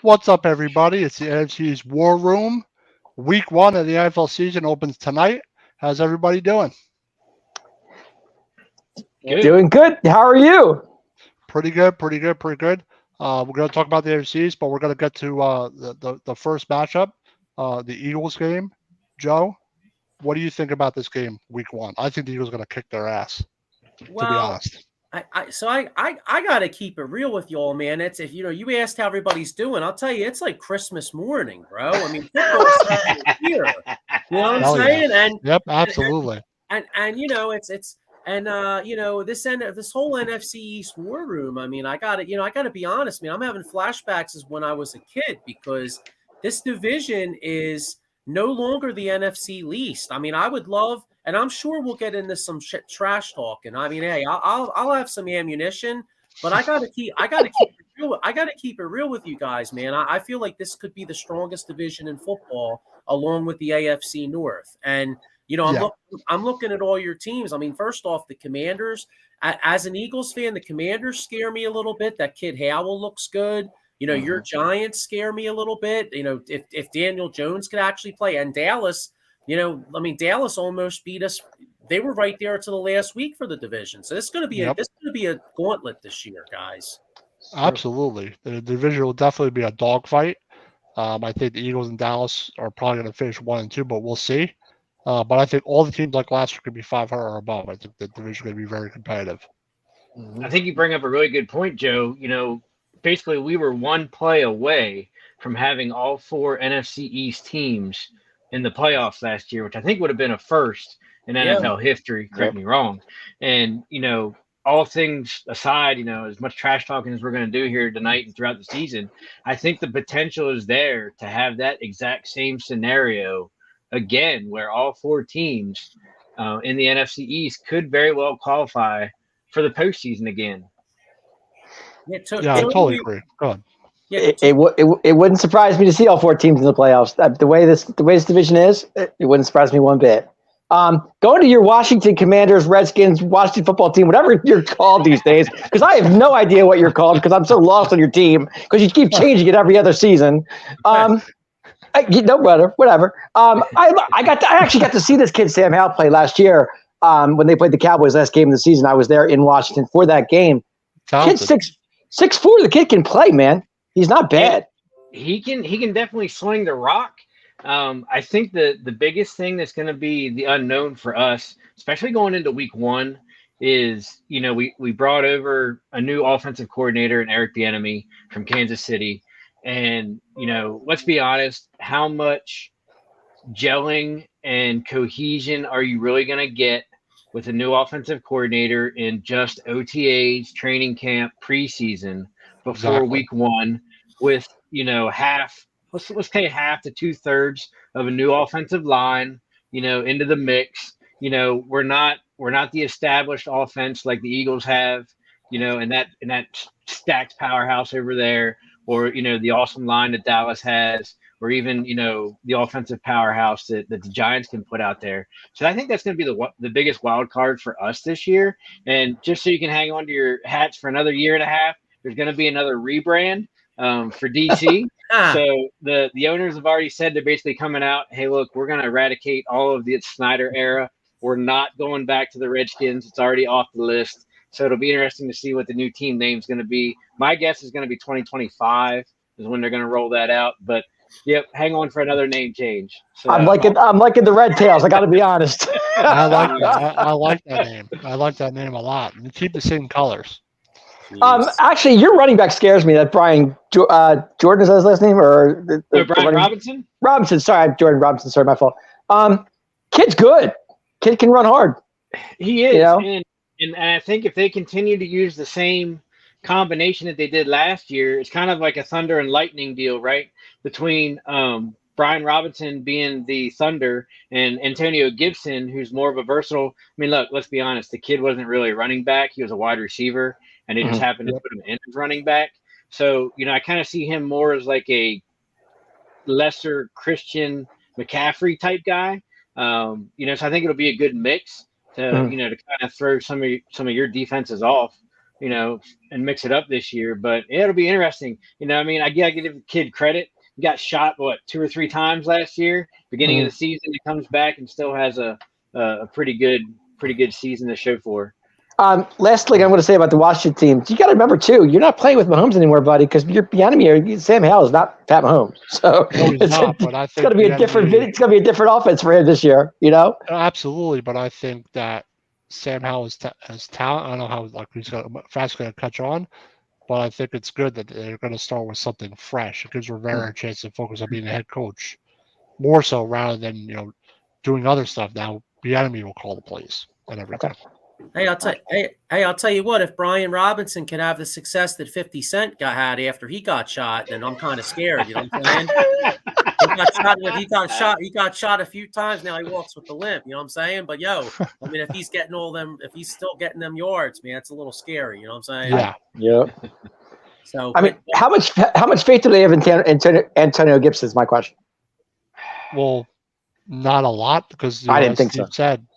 What's up, everybody? It's the Nfc East War Room. Week 1 of the NFL season opens tonight. How's everybody doing? Good. Doing good. How are you? Pretty good. We're going to talk about the NFC East, but we're going to get to the first matchup, the Eagles game. Joe, what do you think about this game, Week 1? I think the Eagles are going to kick their ass, to be honest. I gotta keep it real with y'all, man. It's if you asked how everybody's doing, I'll tell you, it's like Christmas morning, bro. I mean, football's here. You know what I'm saying? Yeah. And yep, absolutely. And this whole NFC East War Room. I mean, I gotta be honest, man. I'm having flashbacks as when I was a kid because this division is no longer the NFC least. I mean, I would love. And I'm sure we'll get into some trash talking. I mean, hey, I'll have some ammunition, but I gotta keep it real with you guys, man. I feel like this could be the strongest division in football, along with the AFC North. And I'm looking at all your teams. I mean, first off, the Commanders. As an Eagles fan, the Commanders scare me a little bit. That kid Howell looks good. Your Giants scare me a little bit. If Daniel Jones could actually play, and Dallas. Dallas almost beat us. They were right there to the last week for the division. So this is going to be a gauntlet this year, guys. Absolutely. The division will definitely be a dogfight. I think the Eagles and Dallas are probably going to finish 1 and 2, but we'll see. But I think all the teams like last year could be 500 or above. I think the division is going to be very competitive. Mm-hmm. I think you bring up a really good point, Joe. Basically we were one play away from having all 4 NFC East teams in the playoffs last year, which I think would have been a first in NFL history. Correct me wrong. And, all things aside, as much trash talking as we're going to do here tonight and throughout the season, I think the potential is there to have that exact same scenario again, where all 4 teams in the NFC East could very well qualify for the postseason again. I totally agree. Go ahead. It wouldn't surprise me to see all 4 teams in the playoffs. The way this division is, it wouldn't surprise me one bit. Going to your Washington Commanders, Redskins, Washington football team, whatever you're called these days, because I have no idea what you're called because I'm so lost on your team because you keep changing it every other season. Whatever. I actually got to see this kid Sam Howell play last year when they played the Cowboys last game of the season. I was there in Washington for that game. Kid's 6'4". The kid can play, man. He's not bad. He can definitely sling the rock. I think the biggest thing that's going to be the unknown for us, especially going into week 1, is, we brought over a new offensive coordinator in Eric Bieniemy from Kansas City. And, let's be honest, how much gelling and cohesion are you really going to get with a new offensive coordinator in just OTAs, training camp, preseason before week 1 with, half, let's say half to 2/3 of a new offensive line, into the mix. We're not the established offense like the Eagles have, and that stacked powerhouse over there, or, the awesome line that Dallas has, or even, the offensive powerhouse that the Giants can put out there. So I think that's going to be the biggest wild card for us this year. And just so you can hang on to your hats for another year and a half, there's going to be another rebrand for DC. So the owners have already said they're basically coming out, hey, look, we're going to eradicate all of the Snyder era. We're not going back to the Redskins. It's already off the list. So it'll be interesting to see what the new team name is going to be. My guess is going to be 2025 is when they're going to roll that out. But yep, hang on for another name change. So, I'm liking the Red Tails. I got to be honest. I like that name. I like that name a lot. And keep the same colors. Actually, your running back scares me. That Brian Jordan is his last name, or Brian Robinson? Robinson. Sorry, I'm Jordan Robinson. Sorry, my fault. Kid's good. Kid can run hard. He is, and I think if they continue to use the same combination that they did last year, it's kind of like a thunder and lightning deal, right? Between Brian Robinson being the Thunder and Antonio Gibson, who's more of a versatile. I mean, look, let's be honest. The kid wasn't really a running back. He was a wide receiver, and they just happened to put him in as running back. So, I kind of see him more as like a lesser Christian McCaffrey type guy. So I think it'll be a good mix to, to kind of throw some of your defenses off. and mix it up this year. But it'll be interesting. I mean, I gotta give the kid credit. He got shot 2 or 3 times last year. Beginning of the season, he comes back and still has a pretty good season to show for. Last thing I'm going to say about the Washington team, you got to remember too, you're not playing with Mahomes anymore, buddy, because you're Bieniemy. Sam Howell is not Pat Mahomes, so it's going to be a different. It's going to be a different offense for him this year. Absolutely, but I think that Sam Howell has talent. I don't know how he's fast going to catch on, but I think it's good that they're going to start with something fresh. It gives Rivera a chance to focus on being a head coach more so rather than doing other stuff. Now Bieniemy will call the plays and everything. Okay. Hey, I'll tell you what. If Brian Robinson can have the success that 50 Cent had after he got shot, then I'm kind of scared. You know what I'm saying? He got shot a few times. Now he walks with the limp. You know what I'm saying? But I mean, if he's getting if he's still getting them yards, man, it's a little scary. You know what I'm saying? Yeah. Yeah. So I mean, how much faith do they have in Antonio Gibson? Is my question. Well, not a lot because I didn't think so. Said.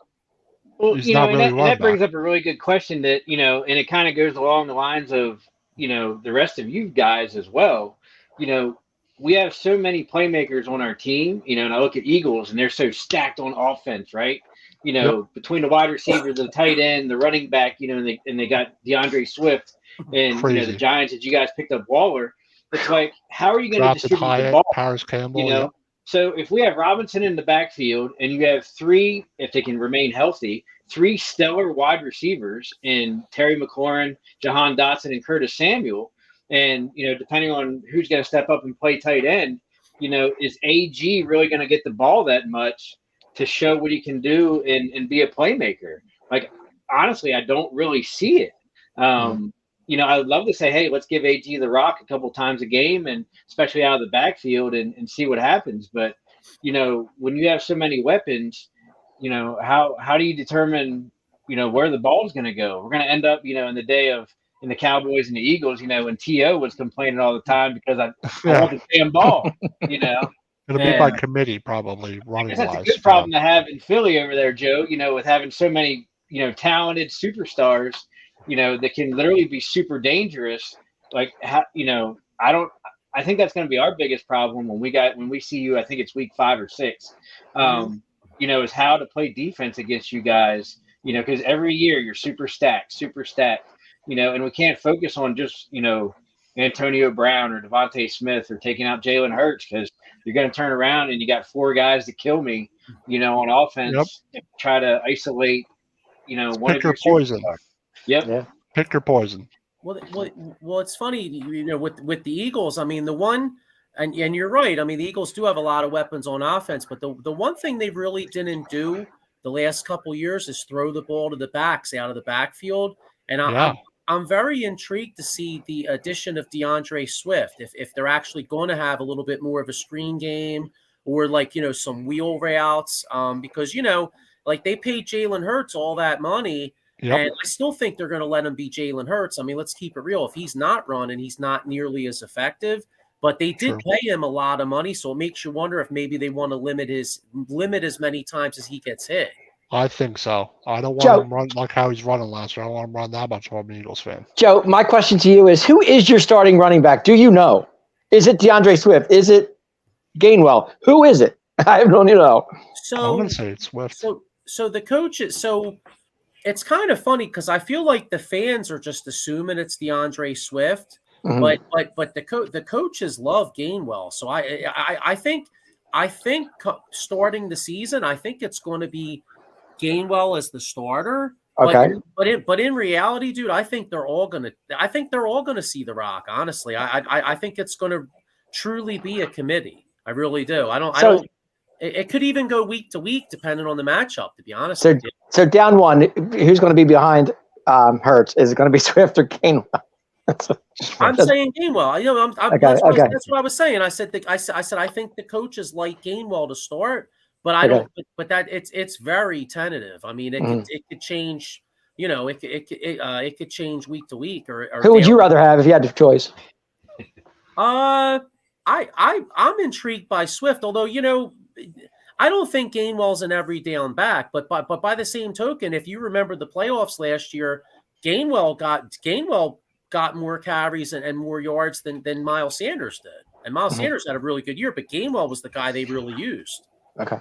Well, that brings up a really good question that, and it kind of goes along the lines of, the rest of you guys as well. We have so many playmakers on our team, and I look at Eagles and they're so stacked on offense, right? Between the wide receiver, the tight end, the running back, and they got DeAndre Swift and, the Giants that you guys picked up Waller. It's like, how are you going to distribute the ball? Paris Campbell, So if we have Robinson in the backfield and you have 3, if they can remain healthy, 3 stellar wide receivers in Terry McLaurin, Jahan Dotson, and Curtis Samuel, and, depending on who's going to step up and play tight end, is AG really going to get the ball that much to show what he can do and be a playmaker? Like, honestly, I don't really see it. I would love to say, hey, let's give AG the rock a couple times a game, and especially out of the backfield and see what happens. But, when you have so many weapons, how do you determine, where the ball is going to go? We're going to end up, in the Cowboys and the Eagles, when T.O. was complaining all the time because I want the damn ball, It'll be by committee probably running wise. That's a good problem to have in Philly over there, Joe, with having so many, talented superstars, that can literally be super dangerous. Like, I think that's going to be our biggest problem when we see you. I think it's week 5 or 6. Is how to play defense against you guys. Because every year you're super stacked, and we can't focus on just Antonio Brown or Devontae Smith or taking out Jalen Hurts because you're going to turn around and you got 4 guys to kill me, on offense. Yep. Try to isolate, one Pick of your poison. Yep. Yeah. Pick your poison. Well, it's funny, with the Eagles. I mean, the one, and you're right. I mean, the Eagles do have a lot of weapons on offense, but the one thing they really didn't do the last couple of years is throw the ball to the backs out of the backfield. And I'm very intrigued to see the addition of DeAndre Swift. If they're actually going to have a little bit more of a screen game or some wheel routes, because they paid Jalen Hurts all that money. Yep. And I still think they're going to let him be Jalen Hurts. I mean, let's keep it real. If he's not running, he's not nearly as effective. But they did pay him a lot of money, so it makes you wonder if maybe they want to limit as many times as he gets hit. I think so. I don't want him run like how he's running last year. I don't want him run that much. I'm an Eagles fan. Joe, my question to you is: who is your starting running back? Do you know? Is it DeAndre Swift? Is it Gainwell? Who is it? I don't know. So I'm going to say it's Swift. So the coach is It's kind of funny because I feel like the fans are just assuming it's DeAndre Swift, but the coaches love Gainwell. So I think starting the season, I think it's going to be Gainwell as the starter. Okay. But in reality, dude, I think they're all gonna see the Rock. Honestly, I think it's going to truly be a committee. I really do. It could even go week to week depending on the matchup. To be honest with you. So down one, who's going to be behind Hurts? Is it going to be Swift or Gainwell? I'm saying Gainwell. That's what I was saying. I said I think the coaches like Gainwell to start, but I don't. But that it's very tentative. I mean, it could change. It could change week to week. Or who would you rather have if you had the choice? I'm intrigued by Swift, although I don't think Gainwell's an every down back, but by the same token, if you remember the playoffs last year, Gainwell got more carries and more yards than Miles Sanders did. And Miles Sanders had a really good year, but Gainwell was the guy they really used. Okay.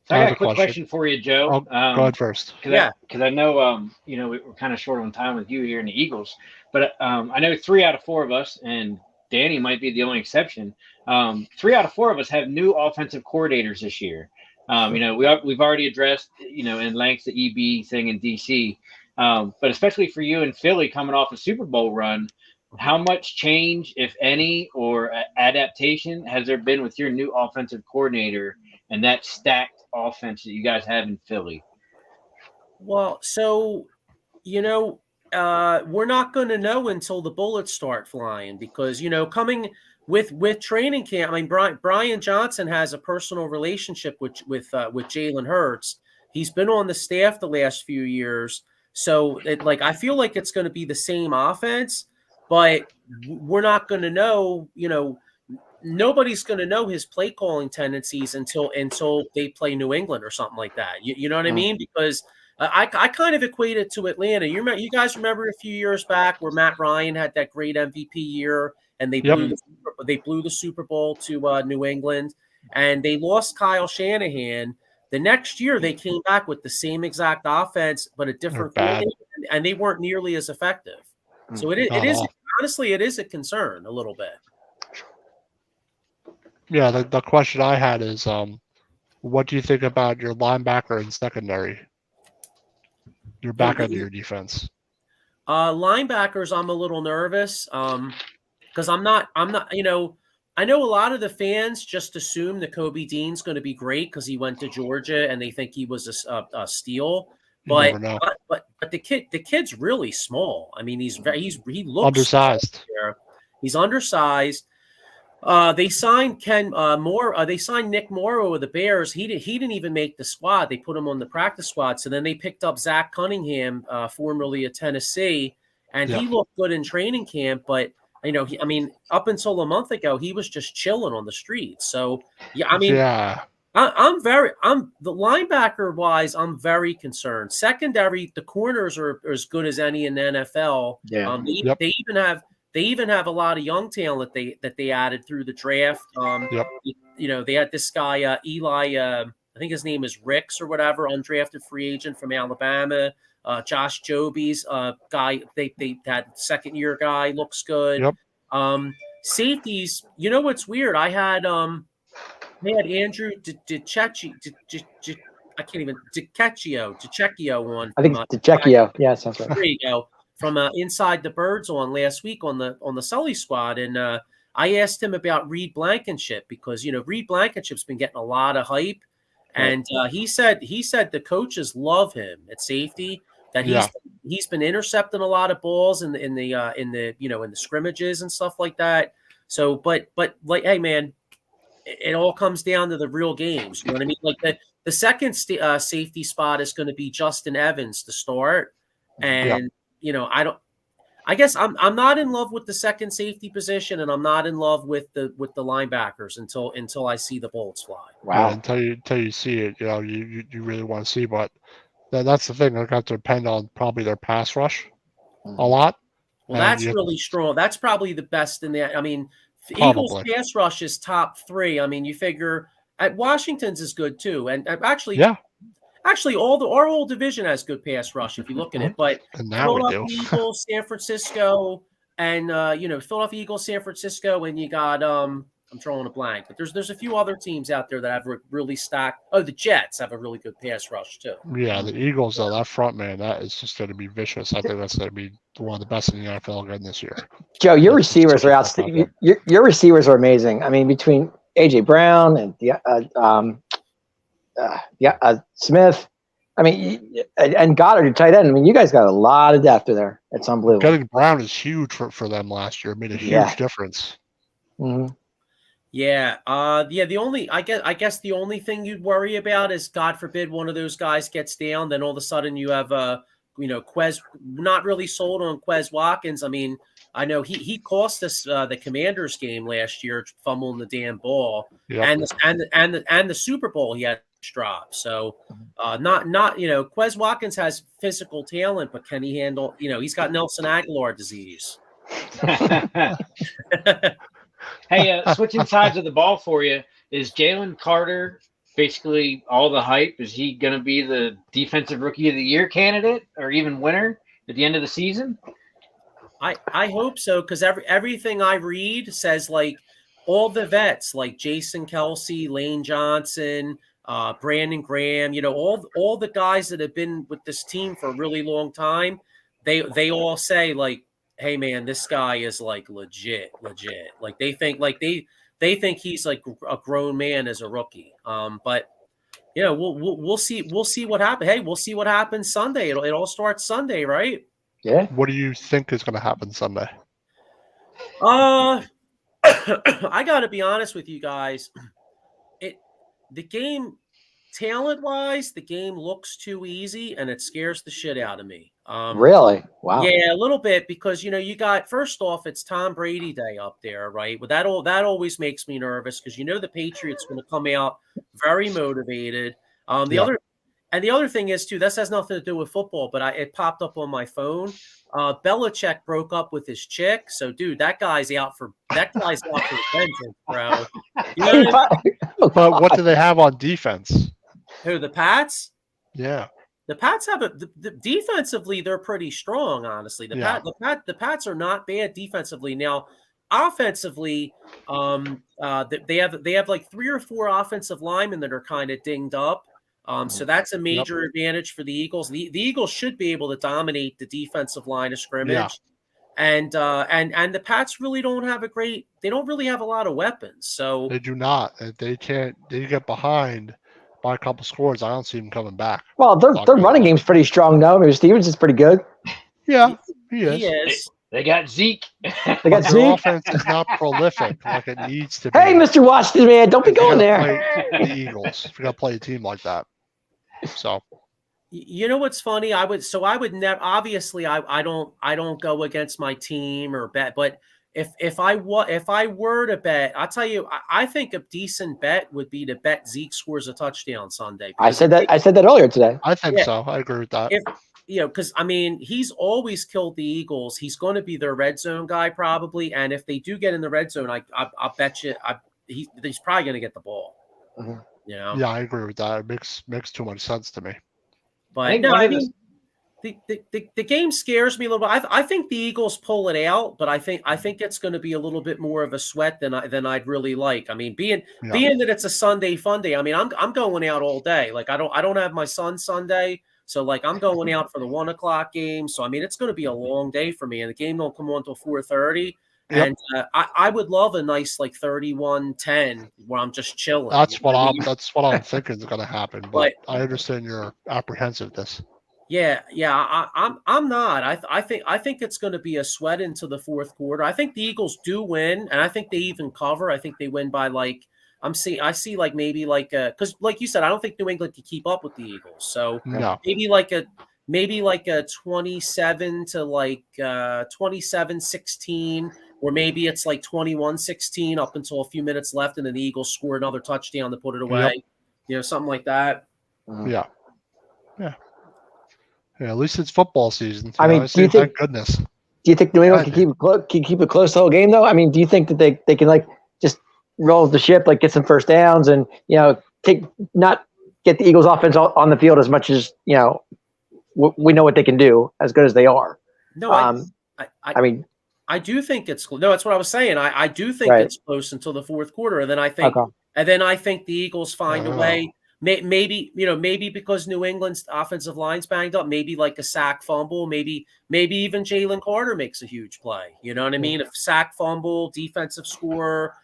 So I got a quick question for you, Joe. Go ahead first. Because I know, we're kind of short on time with you here in the Eagles, but I know 3 out of 4 of us, and Danny might be the only exception. 3 out of 4 of us have new offensive coordinators this year. We've already addressed, in length the EB thing in DC, but especially for you in Philly coming off a Super Bowl run, how much change, if any, or adaptation has there been with your new offensive coordinator and that stacked offense that you guys have in Philly? Well, so, we're not going to know until the bullets start flying because, coming with training camp, I mean, Brian Johnson has a personal relationship with Jalen Hurts. He's been on the staff the last few years. So I feel like it's going to be the same offense, but we're not going to know, nobody's going to know his play calling tendencies until they play New England or something like that. You know what I mean? Because I kind of equate it to Atlanta. You guys remember a few years back where Matt Ryan had that great MVP year and they blew the Super Bowl to New England and they lost Kyle Shanahan. The next year they came back with the same exact offense but a different coordinator, and they weren't nearly as effective. So it is honestly a concern a little bit. Yeah, the question I had is, what do you think about your linebacker and secondary? Your back end of your defense. Linebackers, I'm a little nervous because I'm not. I know a lot of the fans just assume that Kobe Dean's going to be great because he went to Georgia and they think he was a steal. But the kid's really small. I mean, he looks undersized. He's undersized. They signed they signed Nick Morrow with the Bears. He didn't even make the squad. They put him on the practice squad. So then they picked up Zach Cunningham, formerly of Tennessee, and he looked good in training camp. But up until a month ago, he was just chilling on the streets. So I'm the linebacker wise, I'm very concerned. Secondary, the corners are as good as any in the NFL. Yeah. They even have a lot of young talent that they added through the draft. They had this guy Eli. I think his name is Ricks or whatever, undrafted free agent from Alabama. Josh Joby's guy. They had second-year guy, looks good. Safeties. You know what's weird? I had Andrew DiCecchio on. I think DiCecchio. Yeah, sounds right. There you go. From Inside the Birds on last week on the Sully squad, and I asked him about Reed Blankenship because Reed Blankenship's been getting a lot of hype, and he said the coaches love him at safety. That he's been intercepting a lot of balls in the scrimmages and stuff like that. So, but like, hey man, it all comes down to the real games. You know what I mean? Like the second safety spot is going to be Justin Evans to start, and I guess I'm not in love with the second safety position, and I'm not in love with the linebackers until I see the bullets fly. Wow! Until you see it, you really want to see. But that's the thing. They're going to depend on probably their pass rush a lot. Well, that's really strong. That's probably the best in the. I mean, Eagles pass rush is top 3. I mean, you figure at Washington's is good too, and actually, our whole division has good pass rush if you look at it. But Philadelphia Eagles, San Francisco, and Philadelphia Eagles, San Francisco, and you got I'm drawing a blank, but there's a few other teams out there that have really stacked. Oh, the Jets have a really good pass rush too. Yeah, the Eagles, though, that front man, that is just going to be vicious. I think that's going to be one of the best in the NFL again this year. Joe, your receivers are outstanding. Your receivers are amazing. I mean, between AJ Brown and Smith, I mean, and Goddard, your tight end. I mean, you guys got a lot of depth there. It's unbelievable. Getting Brown is huge for them last year. It made a huge difference. Mm-hmm. Yeah. I guess the only thing you'd worry about is, God forbid, one of those guys gets down. Then all of a sudden you have Quez. Not really sold on Quez Watkins. I mean, I know he cost us the Commanders game last year, fumbling the damn ball, and the Super Bowl he had drop. So not Quez Watkins has physical talent, but can he handle? He's got Nelson Aguilar disease. Hey, switching sides of the ball for you, is Jalen Carter basically all the hype? Is he going to be the defensive rookie of the year candidate or even winner at the end of the season? I hope so, because everything I read says like all the vets like Jason Kelsey, Lane Johnson, Brandon Graham, all the guys that have been with this team for a really long time, they all say like, hey man, this guy is like legit. Like they think he's like a grown man as a rookie. But we'll see what happens. Hey, we'll see what happens Sunday. It all starts Sunday, right? Yeah. What do you think is going to happen Sunday? I got to be honest with you guys. The game, talent-wise, the game looks too easy, and it scares the shit out of me. Really? Wow. Yeah, a little bit, because you got, first off, it's Tom Brady Day up there, right? But that always makes me nervous, because the Patriots going to come out very motivated. The other thing is too, this has nothing to do with football, but it popped up on my phone. Belichick broke up with his chick, so dude, that guy's out for vengeance, bro. But what do they have on defense? Who, the Pats? Yeah. The Pats have the defensively, they're pretty strong, honestly. The Pats are not bad defensively. Now, offensively, they have like 3 or 4 offensive linemen that are kind of dinged up. So that's a major advantage for the Eagles. The Eagles should be able to dominate the defensive line of scrimmage. And the Pats really don't have they don't really have a lot of weapons. So they do not. They get behind by a couple scores. I don't see them coming back. Well, their running game's pretty strong now. Maybe Stevens is pretty good. Yeah, he is. He is. They got Zeke. Their offense is not prolific like it needs to be. Hey, Mr. Washington, man, don't be going there. The Eagles. If you're gonna play a team like that. So, what's funny? I would never. Obviously, I don't go against my team or bet. But if I were to bet, I'll tell you, I think a decent bet would be to bet Zeke scores a touchdown Sunday. I said that earlier today. I think so. I agree with that. Because he's always killed the Eagles. He's going to be their red zone guy probably. And if they do get in the red zone, I bet you he's probably going to get the ball. Mm-hmm. Yeah, I agree with that. It makes too much sense to me. But the game scares me a little bit. I think the Eagles pull it out, but I think it's going to be a little bit more of a sweat than I'd really like. I mean, being that it's a Sunday fun day. I mean, I'm going out all day. Like I don't have my son Sunday, so like I'm going out for the 1 o'clock game. So I mean, it's going to be a long day for me, and the game don't come on until 4:30. Yep. And I would love a nice like 31-10 where I'm just chilling. That's what I'm thinking is going to happen. But I understand your apprehensiveness. Yeah, I'm not. I think it's going to be a sweat into the fourth quarter. I think the Eagles do win, and I think they even cover. I think they win by like I see like maybe like because like you said, I don't think New England can keep up with the Eagles. So maybe like a 27 to like 27-16. Or maybe it's like 21-16 up until a few minutes left, and then the Eagles score another touchdown to put it away. Yep. Something like that. Yeah. At least it's football season. I mean, thank goodness. Do you think New England can keep it close the whole game, though? I mean, do you think that they can like just roll the ship, like get some first downs, and not get the Eagles' offense on the field as much as we know what they can do, as good as they are? No, I mean. I do think it's no. That's what I was saying. I do think it's close until the fourth quarter, and then I think, the Eagles find a way. Maybe because New England's offensive line's banged up, maybe like a sack fumble, maybe even Jalen Carter makes a huge play. You know what I mean? If sack fumble, defensive score,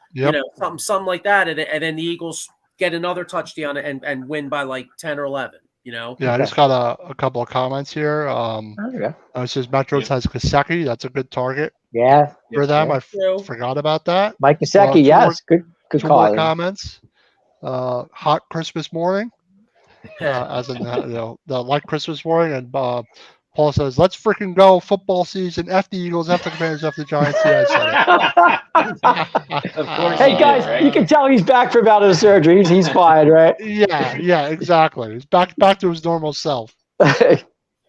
something like that, and then the Eagles get another touchdown and win by like 10 or 11. I just got a couple of comments here. It says Metros has Kaseki. That's a good target. Yeah, for them. I forgot about that. Mike Kaseki, yes, good call. More comments. Hot Christmas morning, as in the like Christmas morning, and Paul says, "Let's freaking go football season. F the Eagles, F the Commanders, F the Giants." Yeah, I said it. Of course. Hey he guys, did, right? you can tell he's back from out of surgery. He's fine, right? Yeah, exactly. He's back to his normal self.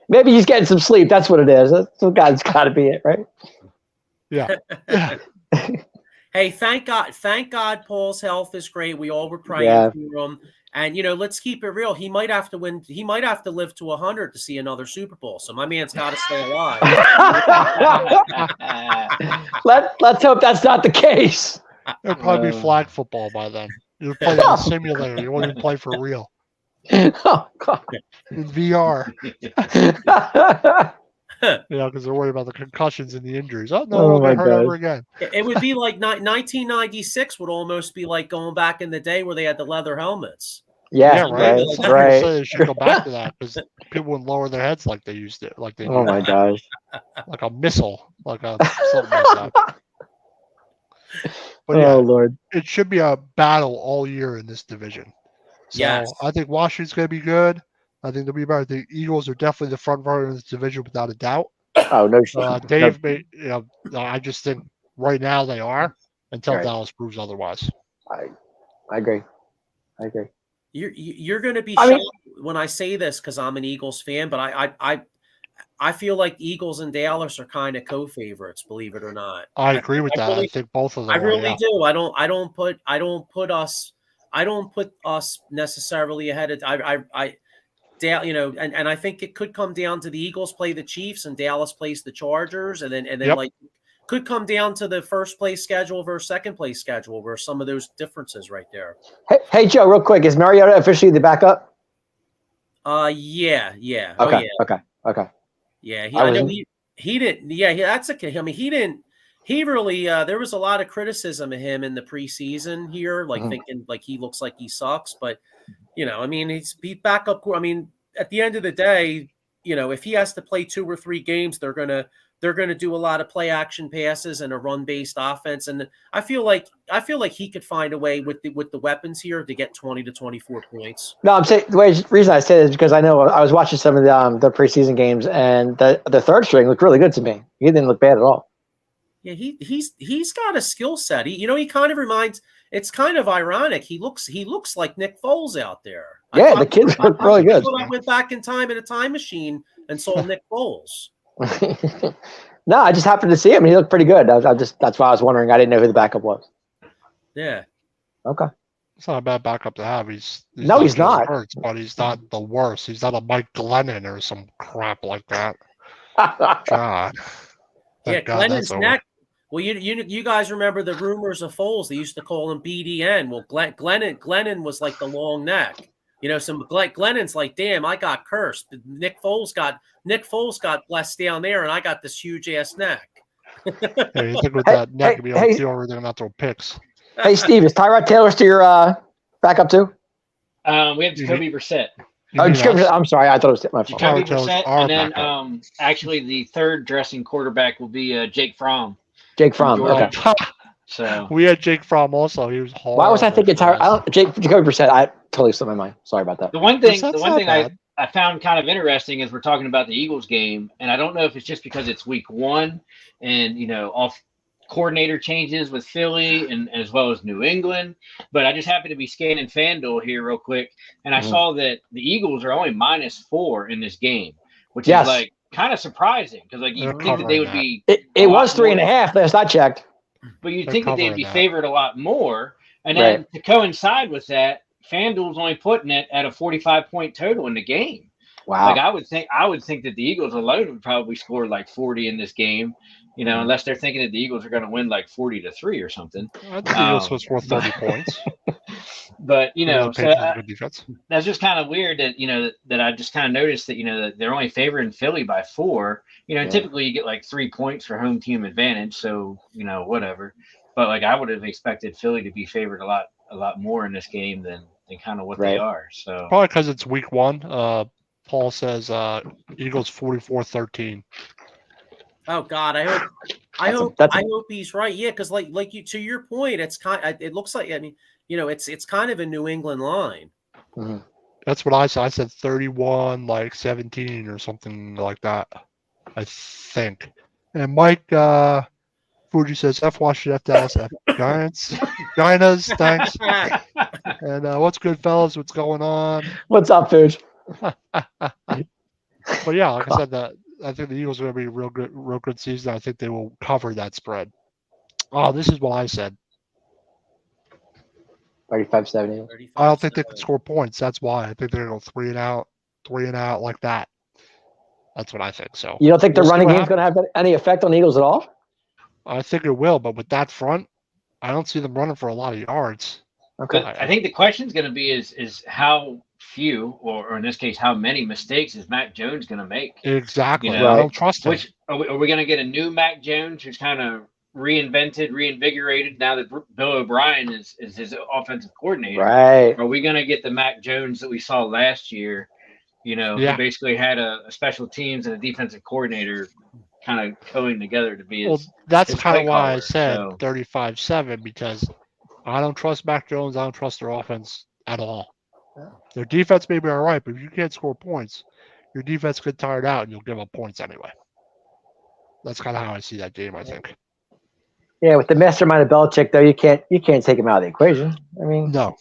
Maybe he's getting some sleep. That's what it is. That's got to be it, right? Yeah. Hey, thank God Paul's health is great. We all were praying Yeah. for him. And let's keep it real. He might have to win. He might have to live to 100 to see another Super Bowl. So my man's got to stay alive. Let's hope that's not the case. It'll probably be flag football by then. You'll play in a simulator. You won't even play for real. Oh God. In VR. Because they're worried about the concussions and the injuries. Oh, no, Oh, they'll my get hurt God. ever again. It would be like 1996 would almost be like going back in the day where they had the leather helmets. Yeah, right. right. Some people Right. say they should go back to that because people wouldn't lower their heads like they used to. Like they Oh my gosh. like a missile, something like that. But yeah, Oh Lord. it should be a battle all year in this division. So Yes. I think Washington's going to be good. I think they'll be better. The Eagles are definitely the front runner in this division without a doubt. Oh no shit. Dave, I just think right now they are until Right. Dallas proves otherwise. I agree. You're going to be I shocked mean- when I say this because I'm an Eagles fan, but I feel like Eagles and Dallas are kind of co-favorites, believe it or not. I agree with I that. really- I think both of them. I really are, do. I don't put us necessarily ahead of and I think it could come down to the Eagles play the Chiefs and Dallas plays the Chargers, and then Yep. like could come down to the first place schedule versus second place schedule, where some of those differences right there. Hey Joe, real quick, is Mariota officially the backup? Yeah. Okay. Okay. Yeah, I I know wasn't- he didn't. Yeah, that's okay. I mean, he didn't. He really. There was a lot of criticism of him in the preseason here, like thinking like he looks like he sucks. But I mean, he's back up. I mean, at the end of the day, if he has to play 2 or 3 games, they're gonna do a lot of play action passes and a run based offense. And I feel like he could find a way with the weapons here to get 20 to 24 points. No, I'm saying the reason I say this is because I know I was watching some of the preseason games, and the third string looked really good to me. He didn't look bad at all. Yeah, he's got a skill set. He kind of reminds. It's kind of ironic. He looks like Nick Foles out there. Yeah, the kids look really good. I went back in time in a time machine and saw Nick Foles. No, I just happened to see him. He looked pretty good. That's why I was wondering. I didn't know who the backup was. Yeah. Okay. It's not a bad backup to have. He's He's Jalen not. Hurts, but he's not the worst. He's not a Mike Glennon or some crap like that. God. Yeah, Thank God that's Glennon's over. neck. Well, you guys remember the rumors of Foles? They used to call him BDN. Well, Glennon was like the long neck. Some Glennon's like, damn, I got cursed. Nick Foles got blessed down there, and I got this huge ass neck. Yeah, you think with that neck, you'd be able to see everything and not throw picks. Hey, Steve, is Tyrod Taylor still your backup too? We have Jacoby Brissett. You Oh, mean Jacoby, us? I'm sorry. I thought it was my fault. Jacoby Tyrod Taylor's Brissett, our and then backup. actually the third dressing quarterback will be Jake Fromm. Jake Fromm. Georgia. Okay. So We had Jake Fromm also. He was horrible. Why was I thinking for us. Jacoby Brissett? I totally slipped my mind. Sorry about that. the one thing Brissett's not bad. I found kind of interesting is we're talking about the Eagles game, and I don't know if it's just because it's week 1 and off coordinator changes with Philly and as well as New England, but I just happened to be scanning FanDuel here real quick, and I saw that the Eagles are only -4 in this game, which Yes. is like kind of surprising because like They're you'd think that they would covering be, It a was lot more. 3.5 last I checked. but you'd They're think that they'd covering be that. favored a lot more, and then to coincide with that, FanDuel's only putting it at a 45-point total in the game. Wow. Like I would think that the Eagles alone would probably score like 40 in this game, unless they're thinking that the Eagles are going to win like 40-3 or something. I think the Eagles was worth 30 points. But The so Patriots have good defense. that's just kind of weird that that I just kind of noticed that that they're only favoring Philly by 4. Typically you get like 3 points for home team advantage, so whatever. But like I would have expected Philly to be favored a lot more in this game than kind of what they are. So Probably because it's week 1. Paul says Eagles 44-13. Oh God, I hope he's right. Yeah, because like you, to your point, it looks like it's kind of a New England line. Mhm. That's what I said. I said 31, like 17 or something like that. I think. And Mike Fuji says F Washington, F Dallas, F Giants. Giants, thanks. And what's good, fellas? What's going on? What's up, Fuge? But yeah, like I said, I think the Eagles are going to be a real good season. I think they will cover that spread. Oh, this is what I said. 35-70. I don't think they can score points. That's why I think they're going to go 3 and out like that. That's what I think. So you don't think the we'll running game's going to have any effect on the Eagles at all? I think it will, but with that front, I don't see them running for a lot of yards. Okay. I think the question is going to be is how few, or in this case, how many mistakes is Mac Jones going to make? Exactly. You know, I don't trust him. Which are we going to get a new Mac Jones who's kind of reinvigorated now that Bill O'Brien is his offensive coordinator? Right. Are we going to get the Mac Jones that we saw last year? You know, Yeah. who basically had a special teams and a defensive coordinator kind of going together to be his. That's his kind of play why I caller, said so. 35-7 because I don't trust Mac Jones. I don't trust their offense at all. Their defense may be all right, but if you can't score points, your defense get tired out and you'll give up points anyway. That's kind of how I see that game, I think. Yeah, with the mastermind of Belichick, though, you can't take him out of the equation. I mean, No,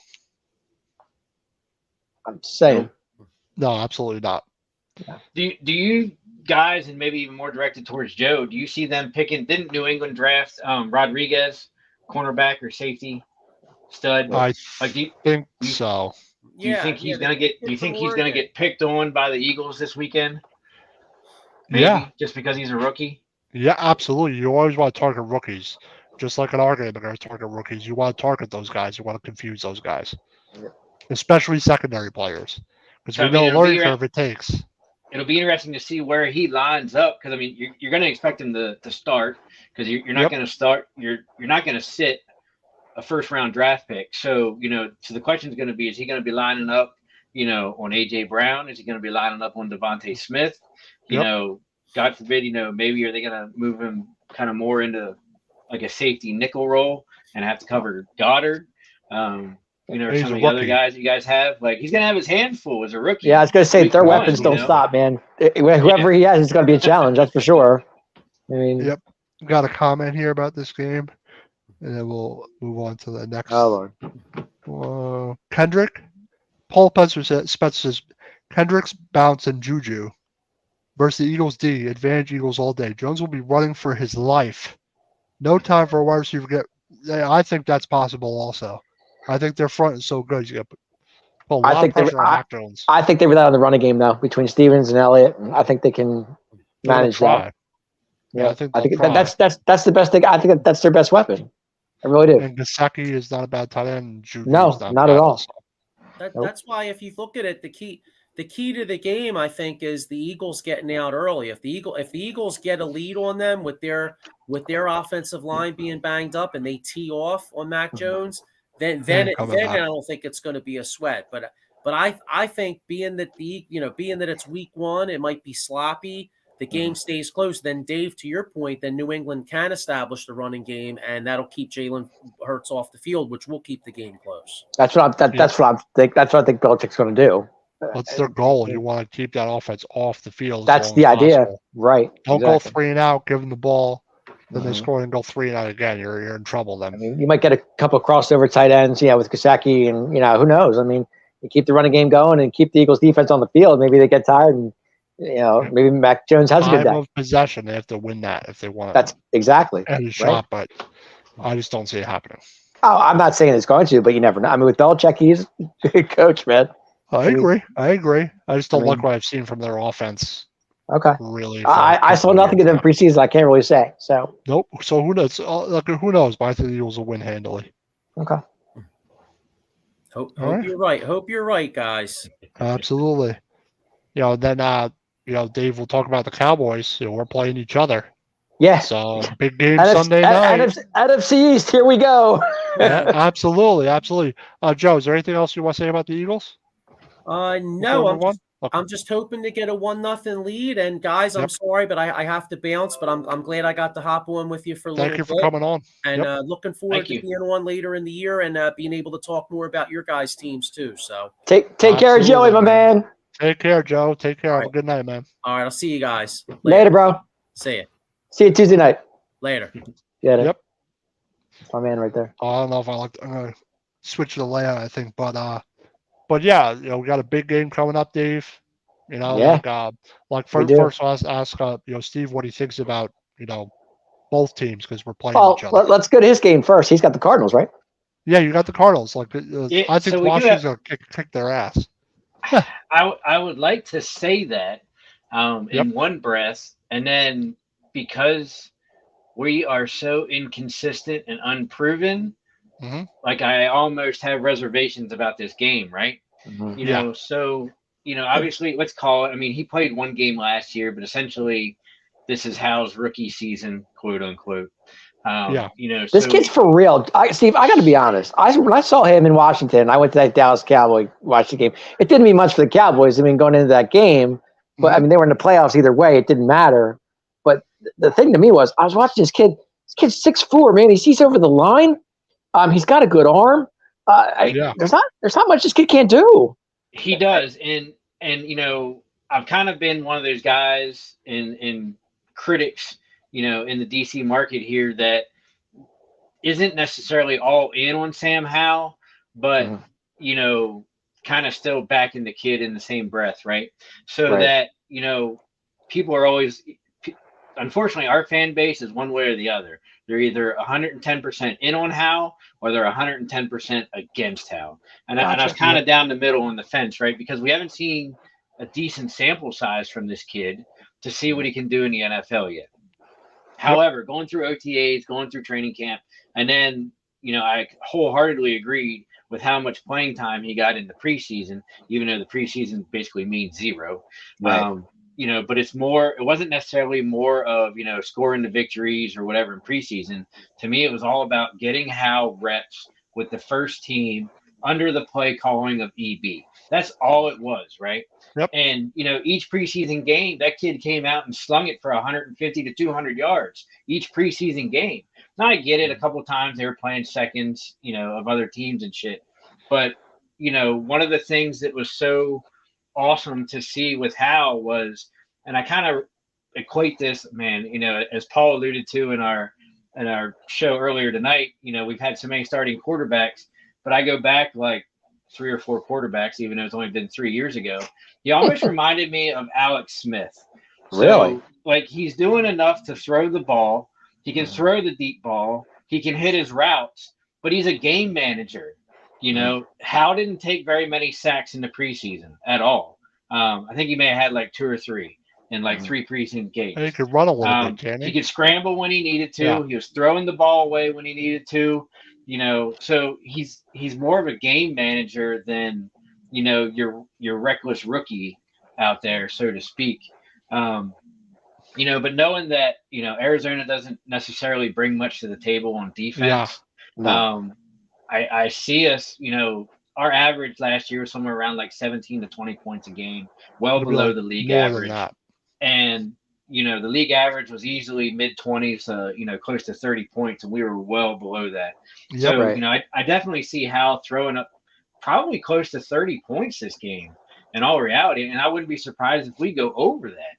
I'm saying. no, absolutely not. Do you guys, and maybe even more directed towards Joe, do you see them picking? Didn't New England draft Rodriguez, cornerback or safety stud? I Like, do think so. you think he's gonna get? Do you think he's gonna get picked on by the Eagles this weekend? Maybe, Yeah. just because he's a rookie. Yeah, absolutely. You always want to target rookies. Just like in our game, they're going to target rookies. You want to target those guys. You want to confuse those guys, especially secondary players, because So, we know a learning curve it takes. It'll be interesting to see where he lines up because I mean you're going to expect him to start because you're not going to start. You're not going to sit a first round draft pick. So so the question is going to be: is he going to be lining up? On AJ Brown? Is he going to be lining up on Devontae Smith? God forbid, maybe are they going to move him kind of more into like a safety nickel role and have to cover Goddard? Some of the other guys you guys have, like he's going to have his hands full as a rookie. Yeah, I was going to say their weapons don't stop, man. Whoever he has is going to be a challenge, that's for sure. I mean, Yep. Got a comment here about this game, and then we'll move on to the next. Oh, Lord. Kendrick. Paul Spencer says Kendrick's bounce and Juju versus the Eagles D. Advantage Eagles all day. Jones will be running for his life. No time for a wide receiver. I think that's possible also. I think their front is so good. You got to put a lot of pressure on Mac Jones. I think they rely on the running game, though, between Stevens and Elliott. I think they can manage that. Yeah, I think that's the best thing. I think that's their best weapon. I really do. And Gesicki is not a bad tight end. Juju no, is not at all. Also. That's why if you look at it, the key to the game, I think, is the Eagles getting out early. If the Eagles get a lead on them with their offensive line being banged up and they tee off on Mac Jones, then I don't think it's going to be a sweat. But I think being that it's week one, it might be sloppy. The game stays close. Then Dave, to your point, then New England can establish the running game, and that'll keep Jalen Hurts off the field, which will keep the game close. That's what I think Belichick's going to do. That's their goal. You want to keep that offense off the field. That's the idea, right? Don't go 3 and out. Give them the ball, then they score and go 3 and out again. You're in trouble then. I mean, you might get a couple crossover tight ends, with Gesicki, and who knows? I mean, you keep the running game going and keep the Eagles defense on the field. Maybe they get tired and. Maybe Mac Jones has a good day. Of possession, they have to win that if they want. That's exactly any shot, but I just don't see it happening. Oh, I'm not saying it's going to, but you never know. I mean, with Belichick, he's a good coach, man. I agree. I just don't like what I've seen from their offense. Okay. Really, I saw nothing of them preseason. I can't really say. So nope. So who knows? Who knows? But I think the Eagles will win handily. Okay. Hope you're right. Hope you're right, guys. Absolutely. Then Dave will talk about the Cowboys. We're playing each other. Yeah. So big game Sunday night. NFC East, here we go. Yeah, absolutely. Joe, is there anything else you want to say about the Eagles? No. I'm just hoping to get a 1-0 lead. And guys, I'm sorry, but I have to bounce. But I'm glad I got to hop on with you for a little bit. Thank you for coming on. And looking forward to being on later in the year and being able to talk more about your guys' teams too. So take care of Joey, my man. Take care, Joe. Take care. All Have a good night, man. All right, I'll see you guys later, bro. See you. See you Tuesday night. Later. Get it. Yep. My man right there. I don't know if I'm gonna switch the layout, I think, but yeah, we got a big game coming up, Dave. First I'll ask Steve what he thinks about both teams because we're playing each other. Let's go to his game first. He's got the Cardinals, right? Yeah, you got the Cardinals. I think Washington's gonna kick their ass. I would like to say that in one breath, and then because we are so inconsistent and unproven, like I almost have reservations about this game, right? So obviously, let's call it. I mean, he played one game last year, but essentially, this is Hal's rookie season, quote unquote. This kid's for real. Steve, I got to be honest. When I saw him in Washington, I went to that Dallas Cowboy watched the game. It didn't mean much for the Cowboys. I mean, going into that game, but I mean, they were in the playoffs either way. It didn't matter. But the thing to me was, I was watching this kid. This kid's 6'4", man. He sees over the line. He's got a good arm. There's not much this kid can't do. He does, and I've kind of been one of those guys in critics, in the DC market here that isn't necessarily all in on Sam Howell, but kind of still backing the kid in the same breath, right? So that people are always. Unfortunately, our fan base is one way or the other. They're either 110% in on Howell or they're 110% against Howell. And I was kind of down the middle on the fence, right? Because we haven't seen a decent sample size from this kid to see what he can do in the NFL yet. However, going through OTAs, going through training camp, and then, I wholeheartedly agreed with how much playing time he got in the preseason, even though the preseason basically means zero. Right. But it wasn't necessarily more of, scoring the victories or whatever in preseason. To me, it was all about getting Howell reps with the first team under the play calling of EB. That's all it was, right? Yep. And, each preseason game, that kid came out and slung it for 150 to 200 yards each preseason game. Now, I get it. A couple of times they were playing seconds, of other teams and shit. But, one of the things that was so awesome to see with Howell was, and I kind of equate this, man, as Paul alluded to in our show earlier tonight, we've had so many starting quarterbacks, but I go back like 3 or 4 quarterbacks, even though it's only been 3 years ago. He almost reminded me of Alex Smith. Really? So, he's doing enough to throw the ball. He can throw the deep ball. He can hit his routes, but he's a game manager. Howell didn't take very many sacks in the preseason at all. I think he may have had like 2 or 3 in like 3 preseason games. And he could run a little bit, can he? He could scramble when he needed to. Yeah. He was throwing the ball away when he needed to. So he's more of a game manager than your reckless rookie out there, so to speak. But knowing that Arizona doesn't necessarily bring much to the table on defense. Yeah. No. I see us, our average last year was somewhere around like 17 to 20 points a game, well below the league average. And, the league average was easily mid-20s, close to 30 points, and we were well below that. Yep, so, right. I definitely see Hal throwing up probably close to 30 points this game in all reality, and I wouldn't be surprised if we go over that.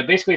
Basically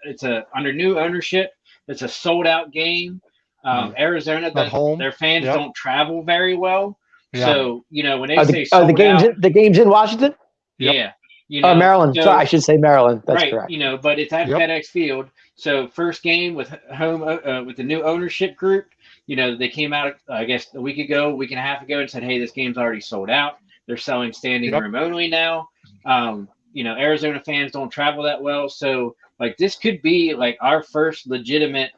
it's a under new ownership, it's a sold-out game. Arizona, their fans don't travel very well. Yeah. So, when they say sold the game's in Washington? Yeah. Maryland. So, I should say Maryland. That's right, correct. But it's at FedEx Field. So first game with with the new ownership group, they came out, I guess, a week and a half ago and said, hey, this game's already sold out. They're selling standing room only now. Arizona fans don't travel that well. So this could be our first legitimate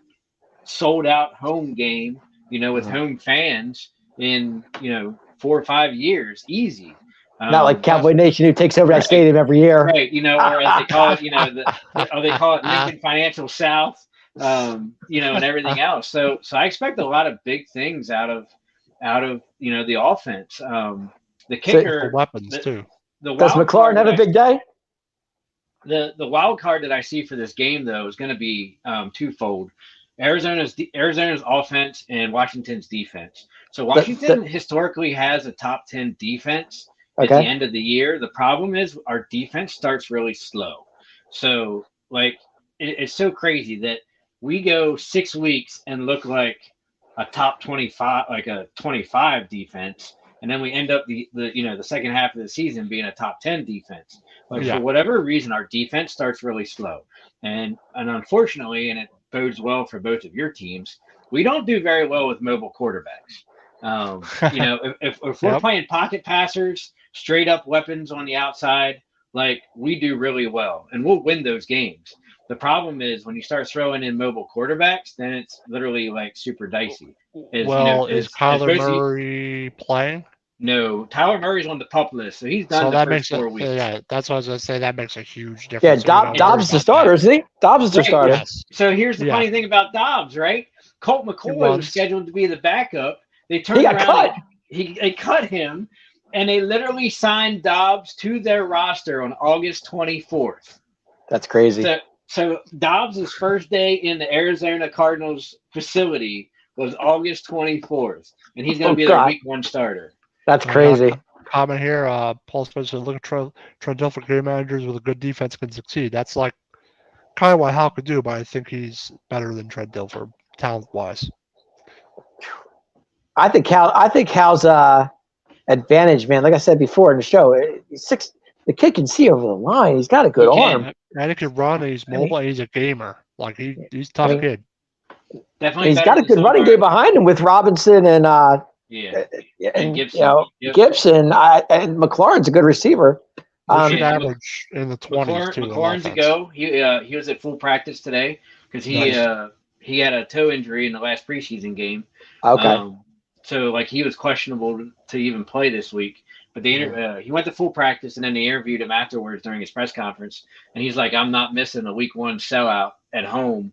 sold out home game, with home fans in, 4 or 5 years, easy. Not like Cowboy Nation who takes over that stadium every year. Right. Or as they call it, they call it Lincoln Financial South, and everything else. So I expect a lot of big things out of the offense. The For kicker, weapons too. the Does wild McLaurin card have a that I- big day? the wild card that I see for this game though is going to be twofold. Arizona's offense and Washington's defense. So Washington historically has a top 10 defense at the Okay. end of the year. The problem is our defense starts really slow. So like it's so crazy that we go 6 weeks and look like a top 25, like a 25 defense, and then we end up the second half of the season being a top 10 defense. Like Yeah. for whatever reason, our defense starts really slow, and unfortunately, and it bodes well for both of your teams, we don't do very well with mobile quarterbacks. If we're Yep. playing pocket passers, straight up weapons on the outside, like we do really well, and we'll win those games. The problem is when you start throwing in mobile quarterbacks, then it's literally like super dicey. Is Kyler Murray playing? No, Tyler Murray's on the pup list, so he's done So the that first makes 4 weeks. Yeah, that's what I was gonna say. That makes a huge Yeah, difference. So you don't Dobbs worry is the about starter, that. isn't he? Dobbs is the Right, starter. Yes. So here's the Yeah. funny thing about Dobbs, right? Colt McCoy was runs. scheduled to be the backup. They turned He got around. cut. They cut him, and they literally signed Dobbs to their roster on August 24th. That's crazy. So Dobbs' first day in the Arizona Cardinals facility was August 24th, and he's going to be their Week 1 starter. That's crazy. Comment here. Paul Spencer, look at Trent Dilfer, game managers with a good defense can succeed. That's like kind of what Hal could do, but I think he's better than Trent Dilfer, talent-wise. I think Hal's advantage, man. Like I said before in the show, the kid can see over the line. He's got a good arm. And he can run, and he's mobile, and he's a gamer. Like he's a tough kid. Definitely, He's got a good running game behind him with Robinson and and Gibson. Gibson. And McLaurin's a good receiver. Should average in the 20s too. McLaurin's a go. He was at full practice today because he had a toe injury in the last preseason game. Okay. So like he was questionable to even play this week. But he went to full practice, and then they interviewed him afterwards during his press conference, and he's like, "I'm not missing a Week 1 sellout at home,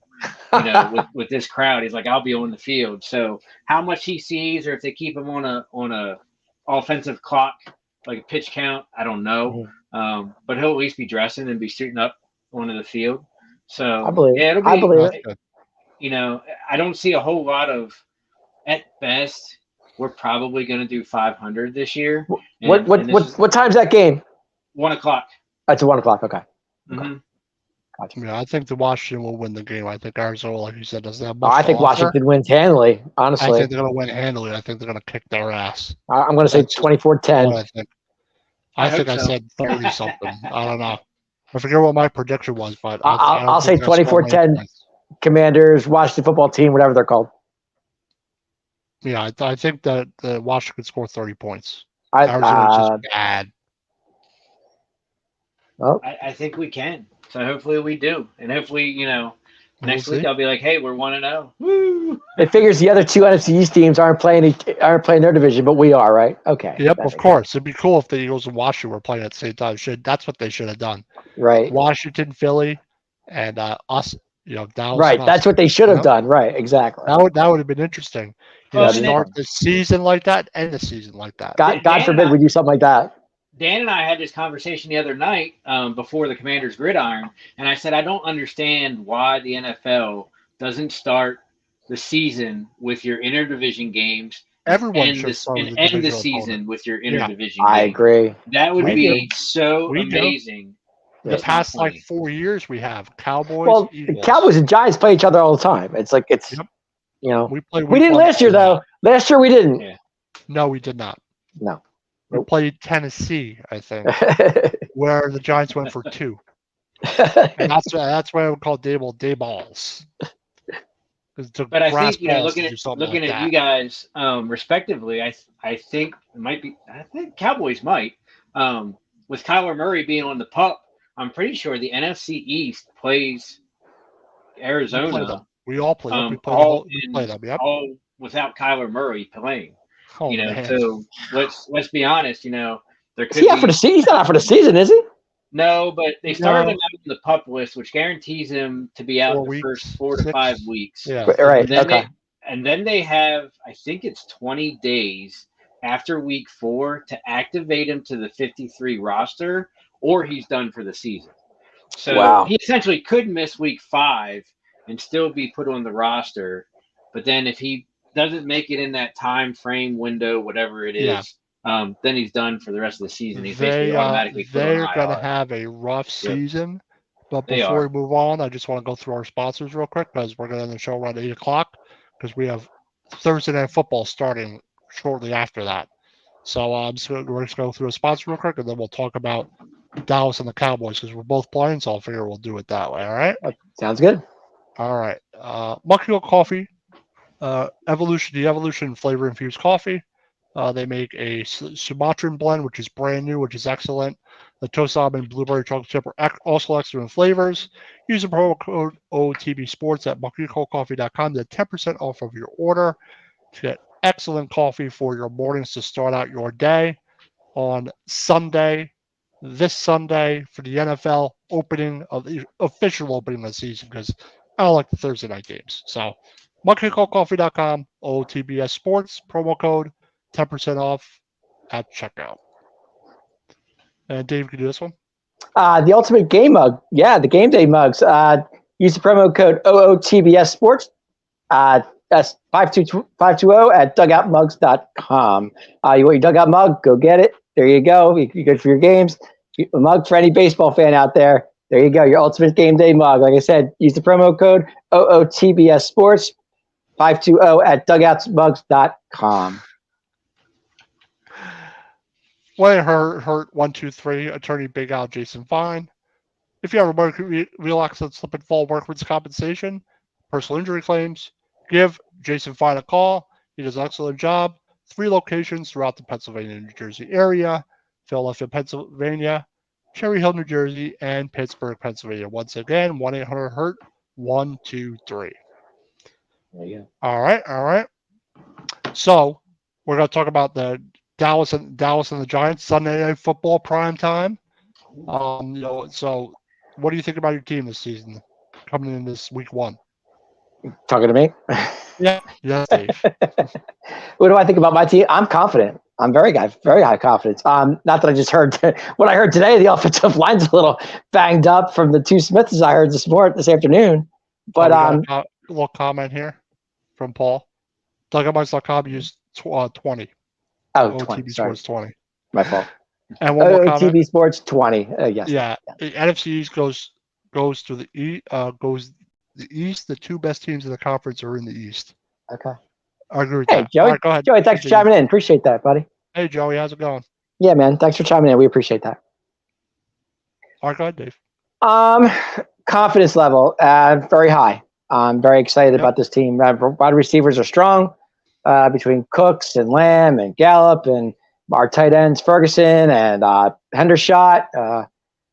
with this crowd." He's like, "I'll be on the field." So how much he sees, or if they keep him on a offensive clock, like a pitch count, I don't know. But he'll at least be dressing and be suiting up onto the field. So I believe. it'll be. I believe it. I don't see a whole lot of. At best, we're probably going to do 500 this year. What time's that game? 1 o'clock. That's 1 o'clock. Okay. Mm-hmm. Gotcha. Yeah, I think the Washington will win the game. I think Arizona, like you said, doesn't have Oh, much. I think Washington wins handily. Honestly, I think they're going to win handily. I think they're going to kick their ass. I'm going to say 24-10. I think. I said 30 something. I don't know. I forget what my prediction was, but I'll say 24-10. Commanders, Washington football team, whatever they're called. Yeah, I think that the Washington could score 30 points. Arizona's just bad. Well, I think we can. So hopefully we do, and hopefully next week I'll be like, "Hey, we're 1-0." Woo! It figures the other two NFC East teams aren't playing their division, but we are, right? Okay. Yep, of course. It'd be cool if the Eagles and Washington were playing at the same time. That's what they should have done. Right. Washington, Philly, and us. Dallas. Right. That's what they should have done. Right. Exactly. That would have been interesting. Start the season like that, end the season like that. God forbid we do something like that. Dan and I had this conversation the other night before the Commanders Gridiron, and I said I don't understand why the NFL doesn't start the season with your interdivision games. Everyone should end the season with your interdivision games. I agree. That would be so amazing. The past 4 years we have Cowboys. Well, Eagles. Cowboys and Giants play each other all the time. It's like we didn't last year though. Last year we didn't. Yeah. No, we did not. No. We played Tennessee, I think, where the Giants went for 2. And that's why I would call Dayball day balls. But I think looking at you guys respectively, I think it might be. I think Cowboys might with Kyler Murray being on the pup. I'm pretty sure the NFC East plays Arizona. We all play them. We play them. Yep. All without Kyler Murray playing. Oh, man. So let's be honest. There could be out for the season. He's not out for the season, is he? No, but they started him out on the pup list, which guarantees him to be out the first 4 to 5 weeks. Yeah, right. And then they have, I think it's 20 days after week 4 to activate him to the 53 roster, or he's done for the season. So Wow. he essentially could miss week 5 and still be put on the roster. But then if he doesn't make it in that time frame window, whatever it is, then he's done for the rest of the season. He's basically automatically put on They're IR. going to have a rough season. But They before are. we move on, I just want to go through our sponsors real quick because we're going to end the show around 8 o'clock because we have Thursday Night Football starting shortly after that. So we're just going to go through a sponsor real quick, and then we'll talk about Dallas and the Cowboys because we're both playing, so I'll figure we'll do it that way. All right? Sounds good. All right. Monkey Hill Coffee, the Evolution flavor infused coffee. They make a Sumatran blend, which is brand new, which is excellent. The toast almond blueberry chocolate chip are also excellent flavors. Use the promo code OTB Sports at monkeycoldcoffee.com to get 10% off of your order to get excellent coffee for your mornings to start out your day on Sunday. This Sunday for the NFL opening of the official opening of the season because I don't like the Thursday night games. So monkeycoldcoffee.com, OTBS Sports, promo code 10% off at checkout. And Dave, you can do this one. The Ultimate Game Mug. Yeah, the Game Day mugs. Use the promo code OOTBS Sports. That's 520 at dugoutmugs.com. You want your dugout mug? Go get it. There you go. You're good for your games. A mug for any baseball fan out there. There you go. Your Ultimate Game Day mug. Like I said, use the promo code OOTBS Sports. 520 at dugoutsmugs.com. When hurt 123, attorney Big Al Jason Fine. If you have a work relax and slip and fall workman's compensation, personal injury claims, give Jason Fine a call. He does an excellent job. 3 locations throughout the Pennsylvania and New Jersey area: Philadelphia, Pennsylvania, Cherry Hill, New Jersey, and Pittsburgh, Pennsylvania. Once again, 1-800-HURT-123. There you go. All right. So we're going to talk about the Dallas and the Giants Sunday Night Football prime time. So what do you think about your team this season coming in this week 1? Talking to me? Yeah, Dave. What do I think about my team? I'm confident. I'm very high confidence. Not that I just heard what I heard today. The offensive line's a little banged up from the 2 Smiths I heard this afternoon. But a little comment here from Paul. Dugoutmugs.com used 20. Oh, OTB 20. Sports 20. My fault. And one more comment. OTB Sports 20. Yes. Yeah, the NFC East goes to the East. The 2 best teams in the conference are in the East. Okay. I agree with Hey, that. Joey. All right, go ahead. Joey, thanks for chiming in. Appreciate that, buddy. Hey, Joey, how's it going? Yeah, man. Thanks for chiming in. We appreciate that. All right, go ahead, Dave. Confidence level, very high. I'm very excited about this team. Wide receivers are strong between Cooks and Lamb and Gallup and our tight ends, Ferguson and Hendershot.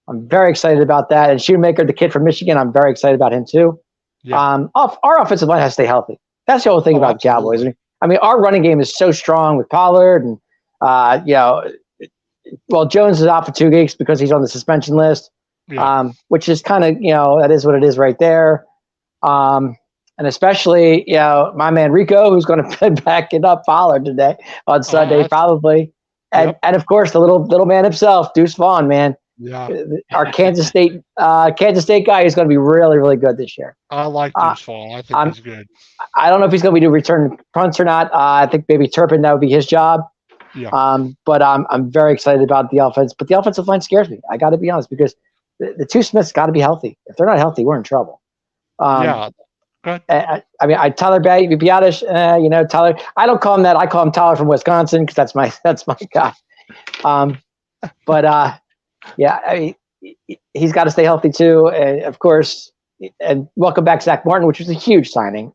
I'm very excited about that. And Shoemaker, the kid from Michigan, I'm very excited about him too. Yeah. Our offensive line has to stay healthy. That's the whole thing about the Cowboys. I mean, our running game is so strong with Pollard and, Jones is out for 2 weeks because he's on the suspension list, which is kind of, that is what it is right there. And especially, my man Rico, who's going to back it up Pollard today on Sunday, probably. And of course, the little man himself, Deuce Vaughn, man. Yeah. Our Kansas State guy is going to be really, really good this year. I like Deuce Vaughn. I think he's good. I don't know if he's going to be doing return punts or not. I think maybe Turpin, that would be his job. Yeah. But I'm very excited about the offense. But the offensive line scares me. I got to be honest, because the 2 Smiths got to be healthy. If they're not healthy, we're in trouble. Yeah. Good. Tyler Biadasz, Tyler. I don't call him that. I call him Tyler from Wisconsin because that's my guy. He's got to stay healthy too. And of course, and welcome back Zach Martin, which was a huge signing.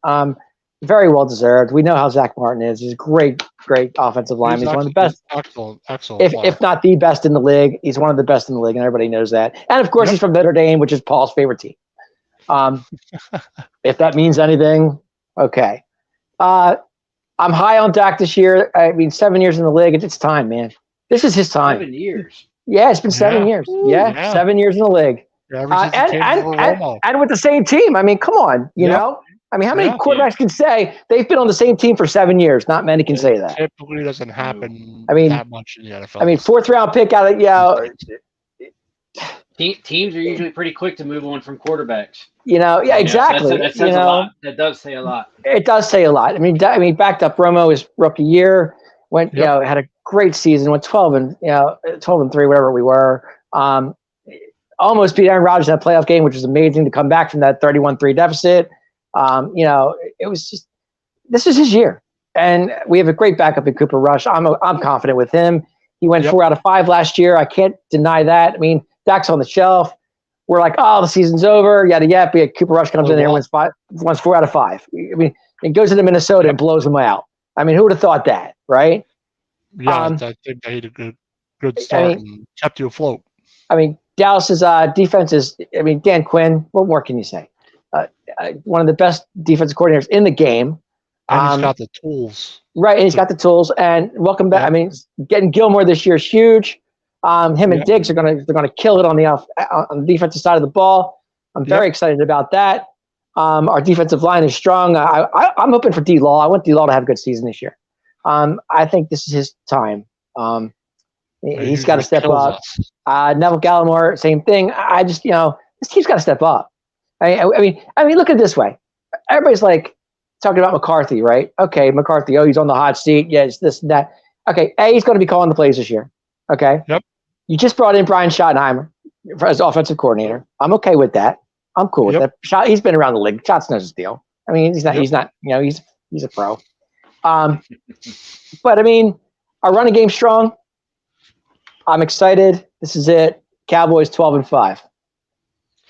Very well deserved. We know how Zach Martin is. He's a great offensive lineman. He's one of the best. Excellent. If not the best in the league, he's one of the best in the league, and everybody knows that. And of course, he's from Notre Dame, which is Paul's favorite team. If that means anything, okay. I'm high on Dak this year. I mean, 7 years in the league. It's time, man. This is his time. 7 years. Yeah, it's been 7 years. Yeah, 7 years in the league. And with the same team. I mean, come on, you know. I mean, how many quarterbacks can say they've been on the same team for 7 years? Not many can say that. Typically doesn't happen that much in the NFL. I mean, 4th round pick out of teams are usually pretty quick to move on from quarterbacks. Exactly. That says a lot. That does say a lot. It does say a lot. I mean, backed up Romo his rookie year, went had a great season, went 12-3, whatever we were. Almost beat Aaron Rodgers in that playoff game, which was amazing to come back from that 31-3 deficit. It was just, this is his year, and we have a great backup in Cooper Rush. I'm confident with him. He went 4 out of 5 last year. I can't deny that. I mean, Dak's on the shelf. We're like, oh, the season's over. Yada yada. But Cooper Rush comes in there and wins 4 out of 5. I mean, it goes into Minnesota and blows them out. I mean, who would have thought that, right? Yeah, I think they had a good start and kept you afloat. I mean, Dallas's defense is. I mean, Dan Quinn. What more can you say? One of the best defensive coordinators in the game. And he's got the tools. Right, and he's got the tools. And welcome back. I mean, getting Gilmore this year is huge. Him and Diggs are gonna kill it on the defensive side of the ball. I'm very excited about that. Our defensive line is strong. I'm hoping for D-Law. I want D-Law to have a good season this year. I think this is his time. He's got to step up. Neville Gallimore, same thing. I just, this team's got to step up. I mean, look at it this way. Everybody's like talking about McCarthy, right? Okay, McCarthy. Oh, he's on the hot seat. Yeah, it's this and that. Okay, he's going to be calling the plays this year. Okay. Yep. You just brought in Brian Schottenheimer as offensive coordinator. I'm okay with that. I'm cool with that. He's been around the league. Schatz knows his deal. I mean, he's not. He's a pro. But I mean, our running game's strong. I'm excited. This is it. Cowboys 12-5.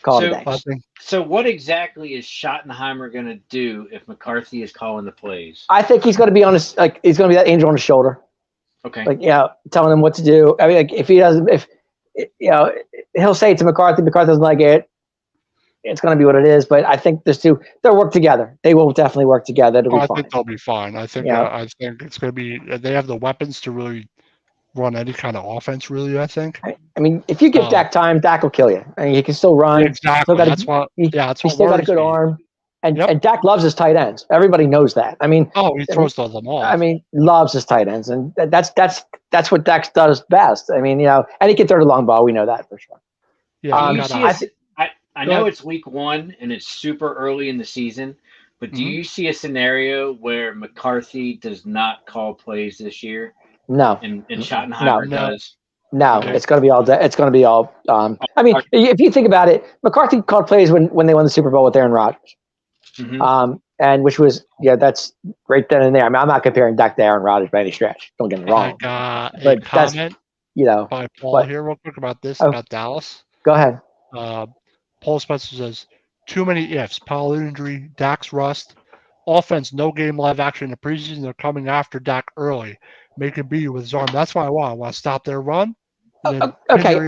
Call it a day. So what exactly is Schottenheimer going to do if McCarthy is calling the plays? I think he's going to be he's going to be that angel on his shoulder. Okay. Telling him what to do. I mean, if he doesn't, he'll say it to McCarthy. McCarthy doesn't like it. It's going to be what it is. But I think they'll work together. They will definitely work together. I think they'll be fine. I think it's going to be. They have the weapons to really run any kind of offense. Really, I think. I mean, if you give Dak time, Dak will kill you. I mean, he can still run. Exactly. He's still got a good arm. And Dak loves his tight ends. Everybody knows that. I mean, he throws to them all. I mean, loves his tight ends, and that's what Dak does best. I mean, and he can throw the long ball. We know that for sure. Yeah, I know it's week 1 and it's super early in the season, but do you see a scenario where McCarthy does not call plays this year? No. And Schottenheimer does? No, it's going to be all. It's going to be all. I mean, if you think about it, McCarthy called plays when they won the Super Bowl with Aaron Rodgers. Mm-hmm. And which was that's right then and there. I mean, I'm not comparing Dak to Aaron Rodgers by any stretch. Don't get me wrong. But that's by Paul here real quick about this about Dallas. Go ahead. Paul Spencer says too many ifs. Powell injury, Dak's rust, offense, no game live action in the preseason. They're coming after Dak early, making beat with his arm. That's what I want. I want to stop their run. Okay,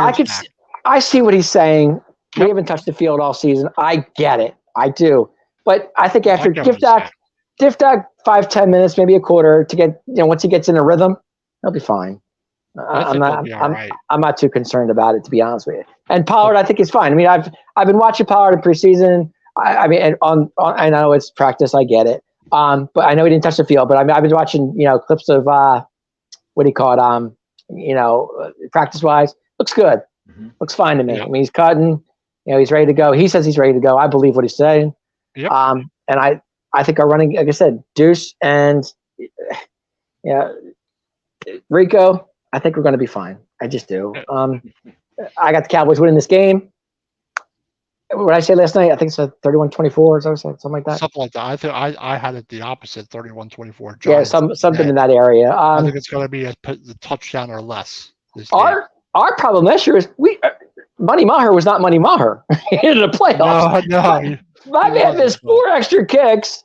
I see what he's saying. We haven't touched the field all season. I get it. I do. But I think after give Dak 5-10 minutes, maybe a quarter to get once he gets in a rhythm, he'll be fine. I'm not too concerned about it, to be honest with you. And Pollard, I think is fine. I mean, I've been watching Pollard in preseason. I mean, I know it's practice. I get it. But I know he didn't touch the field. But I mean, I've been watching clips of what do you call it? Practice wise, looks good. Mm-hmm. Looks fine to me. Yeah. I mean, he's cutting. He's ready to go. He says he's ready to go. I believe what he's saying. Yep. And I think our running, like I said, Deuce and Rico, I think we're going to be fine. I just do. I got the Cowboys winning this game. What did I say last night? I think it's 31-24 or something like that. Something like that. I think I had it the opposite, 31-24. Yeah, something in that area. I think it's going to be a touchdown or less. Our problem this year is Money Maher was not Money Maher in the playoffs. No. My man missed 4 extra kicks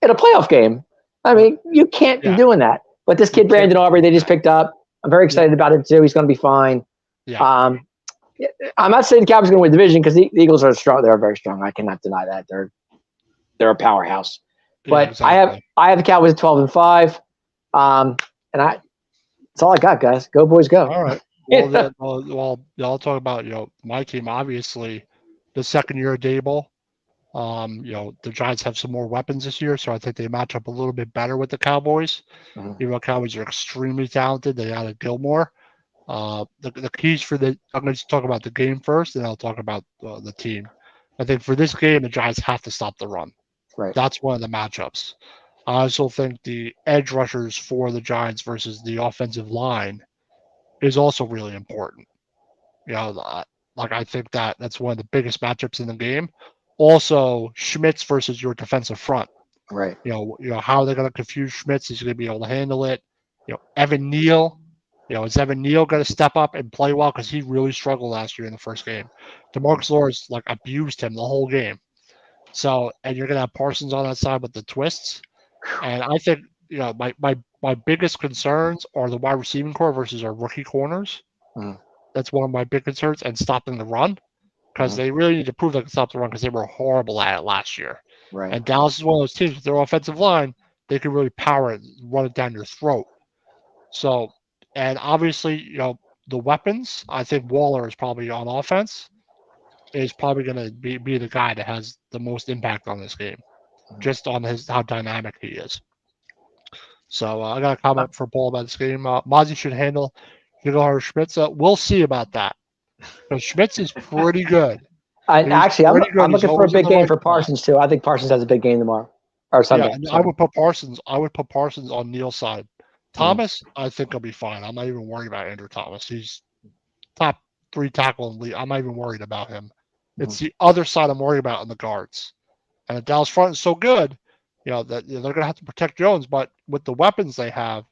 in a playoff game. I mean, you can't be doing that. But this kid, Brandon Aubrey, they just picked up. I'm very excited about it, too. He's going to be fine. Yeah. I'm not saying the Cowboys are going to win the division because the Eagles are strong. They're very strong. I cannot deny that. They're a powerhouse. But exactly. I have the Cowboys at 12-5. And that's all I got, guys. Go Boys, go. All right. Well, y'all talk about my team. Obviously, the second year of Dable, The Giants have some more weapons this year, so I think they match up a little bit better with the Cowboys. Even though Cowboys are extremely talented, they added Gilmore. The keys for I'm going to talk about the game first, and I'll talk about the team. I think for this game, the Giants have to stop the run. Right. That's one of the matchups. I also think the edge rushers for the Giants versus the offensive line is also really important. I think that's one of the biggest matchups in the game. Also, Schmitz versus your defensive front. Right. How they're going to confuse Schmitz. He's going to be able to handle it. Evan Neal. Is Evan Neal going to step up and play well? Because he really struggled last year in the first game. DeMarcus Lawrence abused him the whole game. So, and you're going to have Parsons on that side with the twists. And I think my biggest concerns are the wide receiving core versus our rookie corners. That's one of my big concerns, and stopping the run, because they really need to prove they can stop the run, because they were horrible at it last year. Right. And Dallas is one of those teams with their offensive line, they can really power it, run it down your throat. So, and obviously, the weapons, I think Waller is probably on offense, is probably going to be the guy that has the most impact on this game, just on how dynamic he is. So I got a comment for Paul about this game. Mozzie should handle Schmitz. We'll see about that. Because Schmitz is pretty good. I'm looking for a big game for Parsons too. I think Parsons has a big game tomorrow or Sunday. Yeah, I would put Parsons on Neal's side. Thomas, I think he'll be fine. I'm not even worried about Andrew Thomas. He's top 3 tackle in the league. I'm not even worried about him. It's the other side I'm worried about in the guards. And the Dallas front is so good, that they're going to have to protect Jones. But with the weapons they have,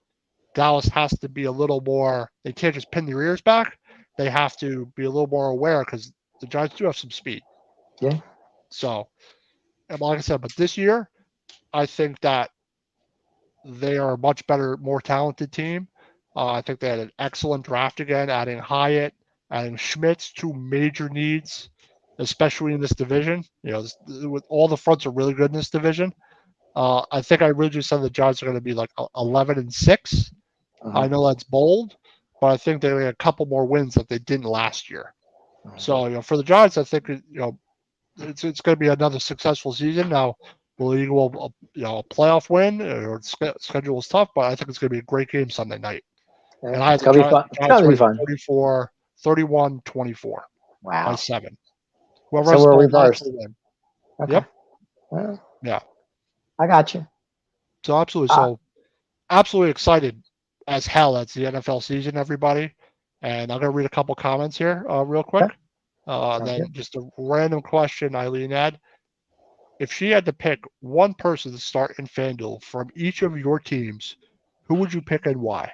Dallas has to be a little more. They can't just pin their ears back. They have to be a little more aware, because the Giants do have some speed. Yeah. So, and like I said, but this year, I think that they are a much better, more talented team. I think they had an excellent draft again, adding Hyatt, adding Schmitz, 2 major needs, especially in this division. With all the fronts are really good in this division. I think I originally said the Giants are going to be 11-6. I know that's bold, but I think they had a couple more wins that they didn't last year. So, for the Giants, I think it's going to be another successful season. Now, will he equal a playoff win, or schedule is tough, but I think it's going to be a great game Sunday night. Yeah, and I have it's going to be fun. 31-24 Wow. by 7. So we're reversed. Okay. Yep. Well, yeah. I got you. So absolutely excited as hell. That's the NFL season, everybody. And I'm going to read a couple comments here real quick. Then just a random question, Eileen had. If she had to pick one person to start in FanDuel from each of your teams, who would you pick and why?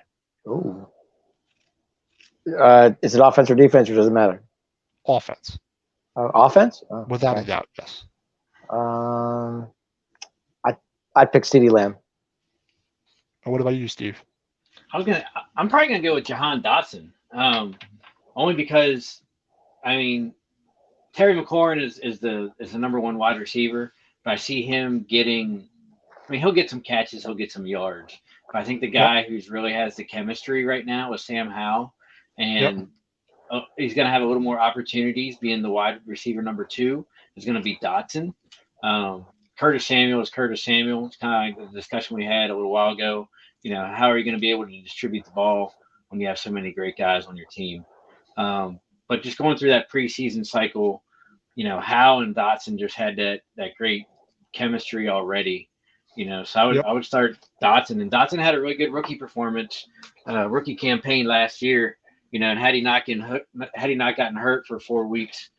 Ooh. Is it offense or defense, or does it matter? Offense. Offense? Oh, without a doubt, yes. I'd pick CeeDee Lamb. And what about you, Steve? I'm probably gonna go with Jahan Dotson. Only because, Terry McLaurin is the number 1 wide receiver, but I see him getting. He'll get some catches, he'll get some yards. But I think the guy who's really has the chemistry right now is Sam Howell, and he's going to have a little more opportunities being the wide receiver number 2 is going to be Dotson. Curtis Samuel is Curtis Samuel. It's kind of like the discussion we had a little while ago. How are you going to be able to distribute the ball when you have so many great guys on your team? But just going through that preseason cycle, Howell and Dotson just had that great chemistry already. So I would start Dotson, and Dotson had a really good rookie performance, rookie campaign last year. And had he not gotten hurt for 4 weeks,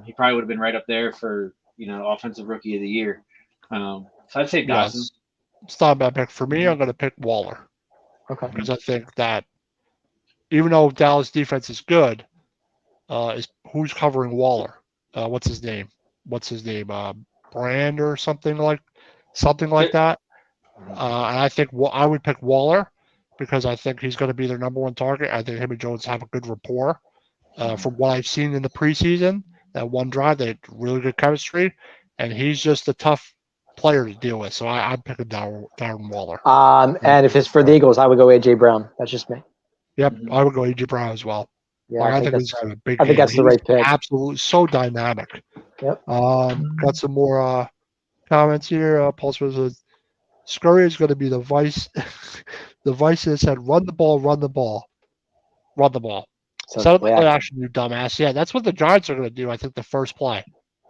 he probably would have been right up there for offensive rookie of the year. So I'd say Dotson. Yes. It's not a bad pick for me. I'm going to pick Waller. Okay. Because I think that even though Dallas defense is good, is who's covering Waller? What's his name? Brand or something like that. And I think I would pick Waller because I think he's going to be their number 1 target. I think him and Jones have a good rapport. From what I've seen in the preseason, that one drive, they had really good chemistry, and he's just a tough player to deal with. So I'm picking Darren Waller. And if it's for the Eagles, I would go A.J. Brown. That's just me. Yep, I would go A.J. Brown as well. Yeah, Like, I I think think he's that's got a big I think game. that's the He's right pick. absolutely so dynamic. Yep. Got some more comments here. Paul says Scurry is going to be the vice. The vice that said, "Run the ball, run the ball, run the ball." So Set it's up the play play action. action, you dumbass. Yeah, that's what the Giants are going to do. I think the first play,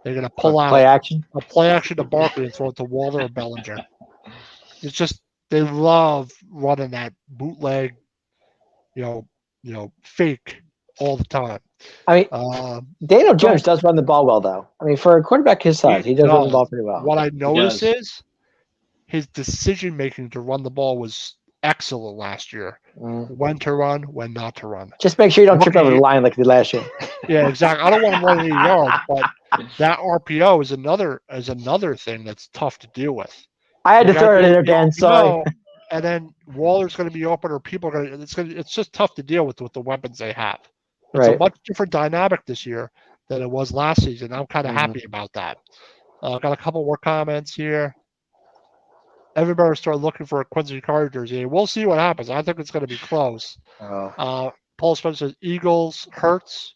they're going to pull out Play action. a play action to Barkley and throw it to Waller or Bellinger. It's just they love running that bootleg, fake all the time. I mean, Daniel Jones does run the ball well, though. I mean, for a quarterback his size, he does run the ball pretty well. What I notice is his decision making to run the ball was excellent last year. When to run, when not to run. Just make sure you don't trip over the line like you did last year. Yeah, exactly. I don't want him running 80 yards, but that RPO is another thing that's tough to deal with. I had to throw it in there, Dan. Sorry. And then Waller's going to be open, or people are going to. It's just tough to deal with the weapons they have. It's a much different dynamic this year than it was last season. I'm kind of happy about that. Got a couple more comments here. Everybody start looking for a Quincy Carter jersey. We'll see what happens. I think it's going to be close. Paul Spencer says Eagles, Hurts,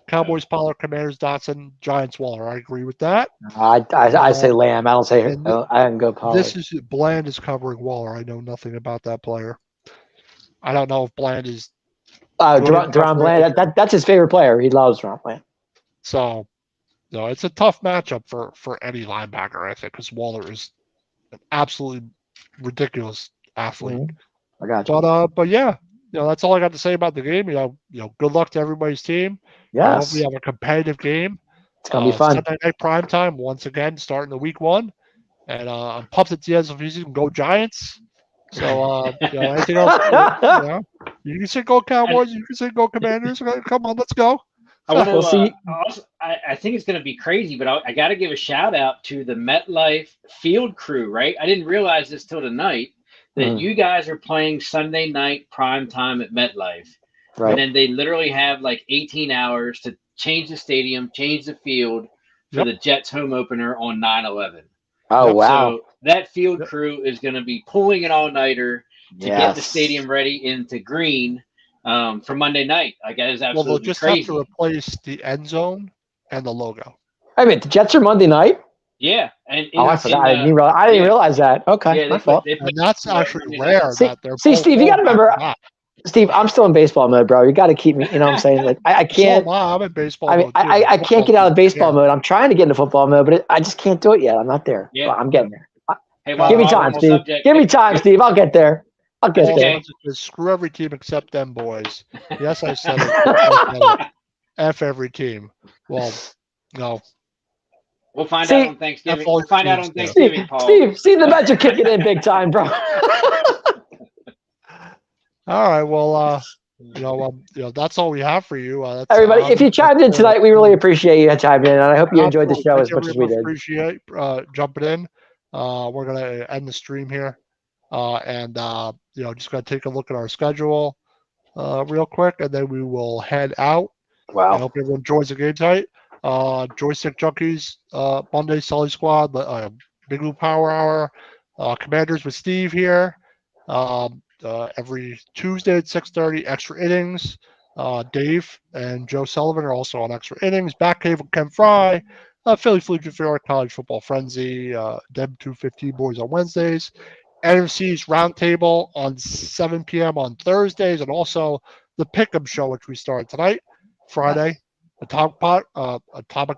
Cowboys, Pollard, Commanders, Dotson, Giants, Waller. I agree with that. I say Lamb. I don't say I don't go Pollard. This is Bland is covering Waller. I know nothing about that player. I don't know if Bland is. Deron Bland. That's his favorite player. He loves Deron Bland. So, it's a tough matchup for any linebacker, I think, because Waller is an absolutely ridiculous athlete. I got you. But yeah, that's all I got to say about the game. Good luck to everybody's team. Yes. Hope we have a competitive game. It's gonna be fun. Sunday night prime time once again, starting the week 1, and I'm pumped at the end of the season. Go Giants! So anything else? You can say go Cowboys. You can say go Commanders. Come on, let's go. I want to. I think it's going to be crazy, but I got to give a shout out to the MetLife field crew. Right, I didn't realize this till tonight that you guys are playing Sunday night prime time at MetLife, and then they literally have like 18 hours to change the stadium, change the field for the Jets home opener on 9/11. Oh wow! So that field crew is going to be pulling an all-nighter to get the stadium ready into green. For Monday night, I guess absolutely they'll just crazy. have to replace the end zone and the logo. I mean, the Jets are Monday night. Yeah, and I forgot. I didn't realize that. Okay, my fault. And that's actually rare. See, Steve, you got to remember. Steve, I'm still in baseball mode, bro. You got to keep me. You know what I'm saying? Like, I can't. I'm in baseball. I mean, I can't get out of baseball mode. I'm trying to get into football mode, but I just can't do it yet. I'm not there. Yeah, well, I'm getting there. Hey, give me time, Steve. Give me time, Steve. I'll get there. Screw every team except them boys. Yes, I said it. F every team. Well, no. We'll find out on Thanksgiving. We'll find out on Thanksgiving, Paul. Steve, the Mets are kicking in big time, bro. All right. Well, that's all we have for you. Everybody, if you chimed in tonight, we really appreciate you chiming in, and I hope you enjoyed the show as much as we did. Appreciate jumping in. We're gonna end the stream here. Just going to take a look at our schedule real quick, and then we will head out. Wow. I hope everyone enjoys the game tonight. Joystick Junkies, Monday, Sully Squad, Big Blue Power Hour, Commanders with Steve here. Every Tuesday at 6:30, Extra Innings. Dave and Joe Sullivan are also on Extra Innings. Back Cave with Ken Fry. Philly Fleet Fair, College Football Frenzy. Dem 215 Boys on Wednesdays. Nfc East Roundtable on 7 p.m. on Thursdays, and also the Pick'em Show, which we started tonight, Friday, Atomic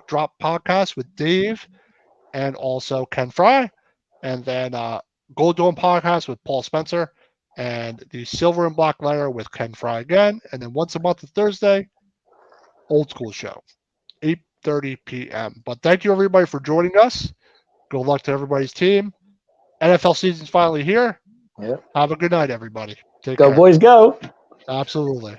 Drop Podcast with Dave and also Ken Fry, and then Gold Dome Podcast with Paul Spencer, and the Silver and Black Letter with Ken Fry again, and then once a month on Thursday, Old School Show, 8:30 p.m. But thank you, everybody, for joining us. Good luck to everybody's team. NFL season's finally here. Yeah. Have a good night, everybody. Take care. Go, boys, go. Absolutely.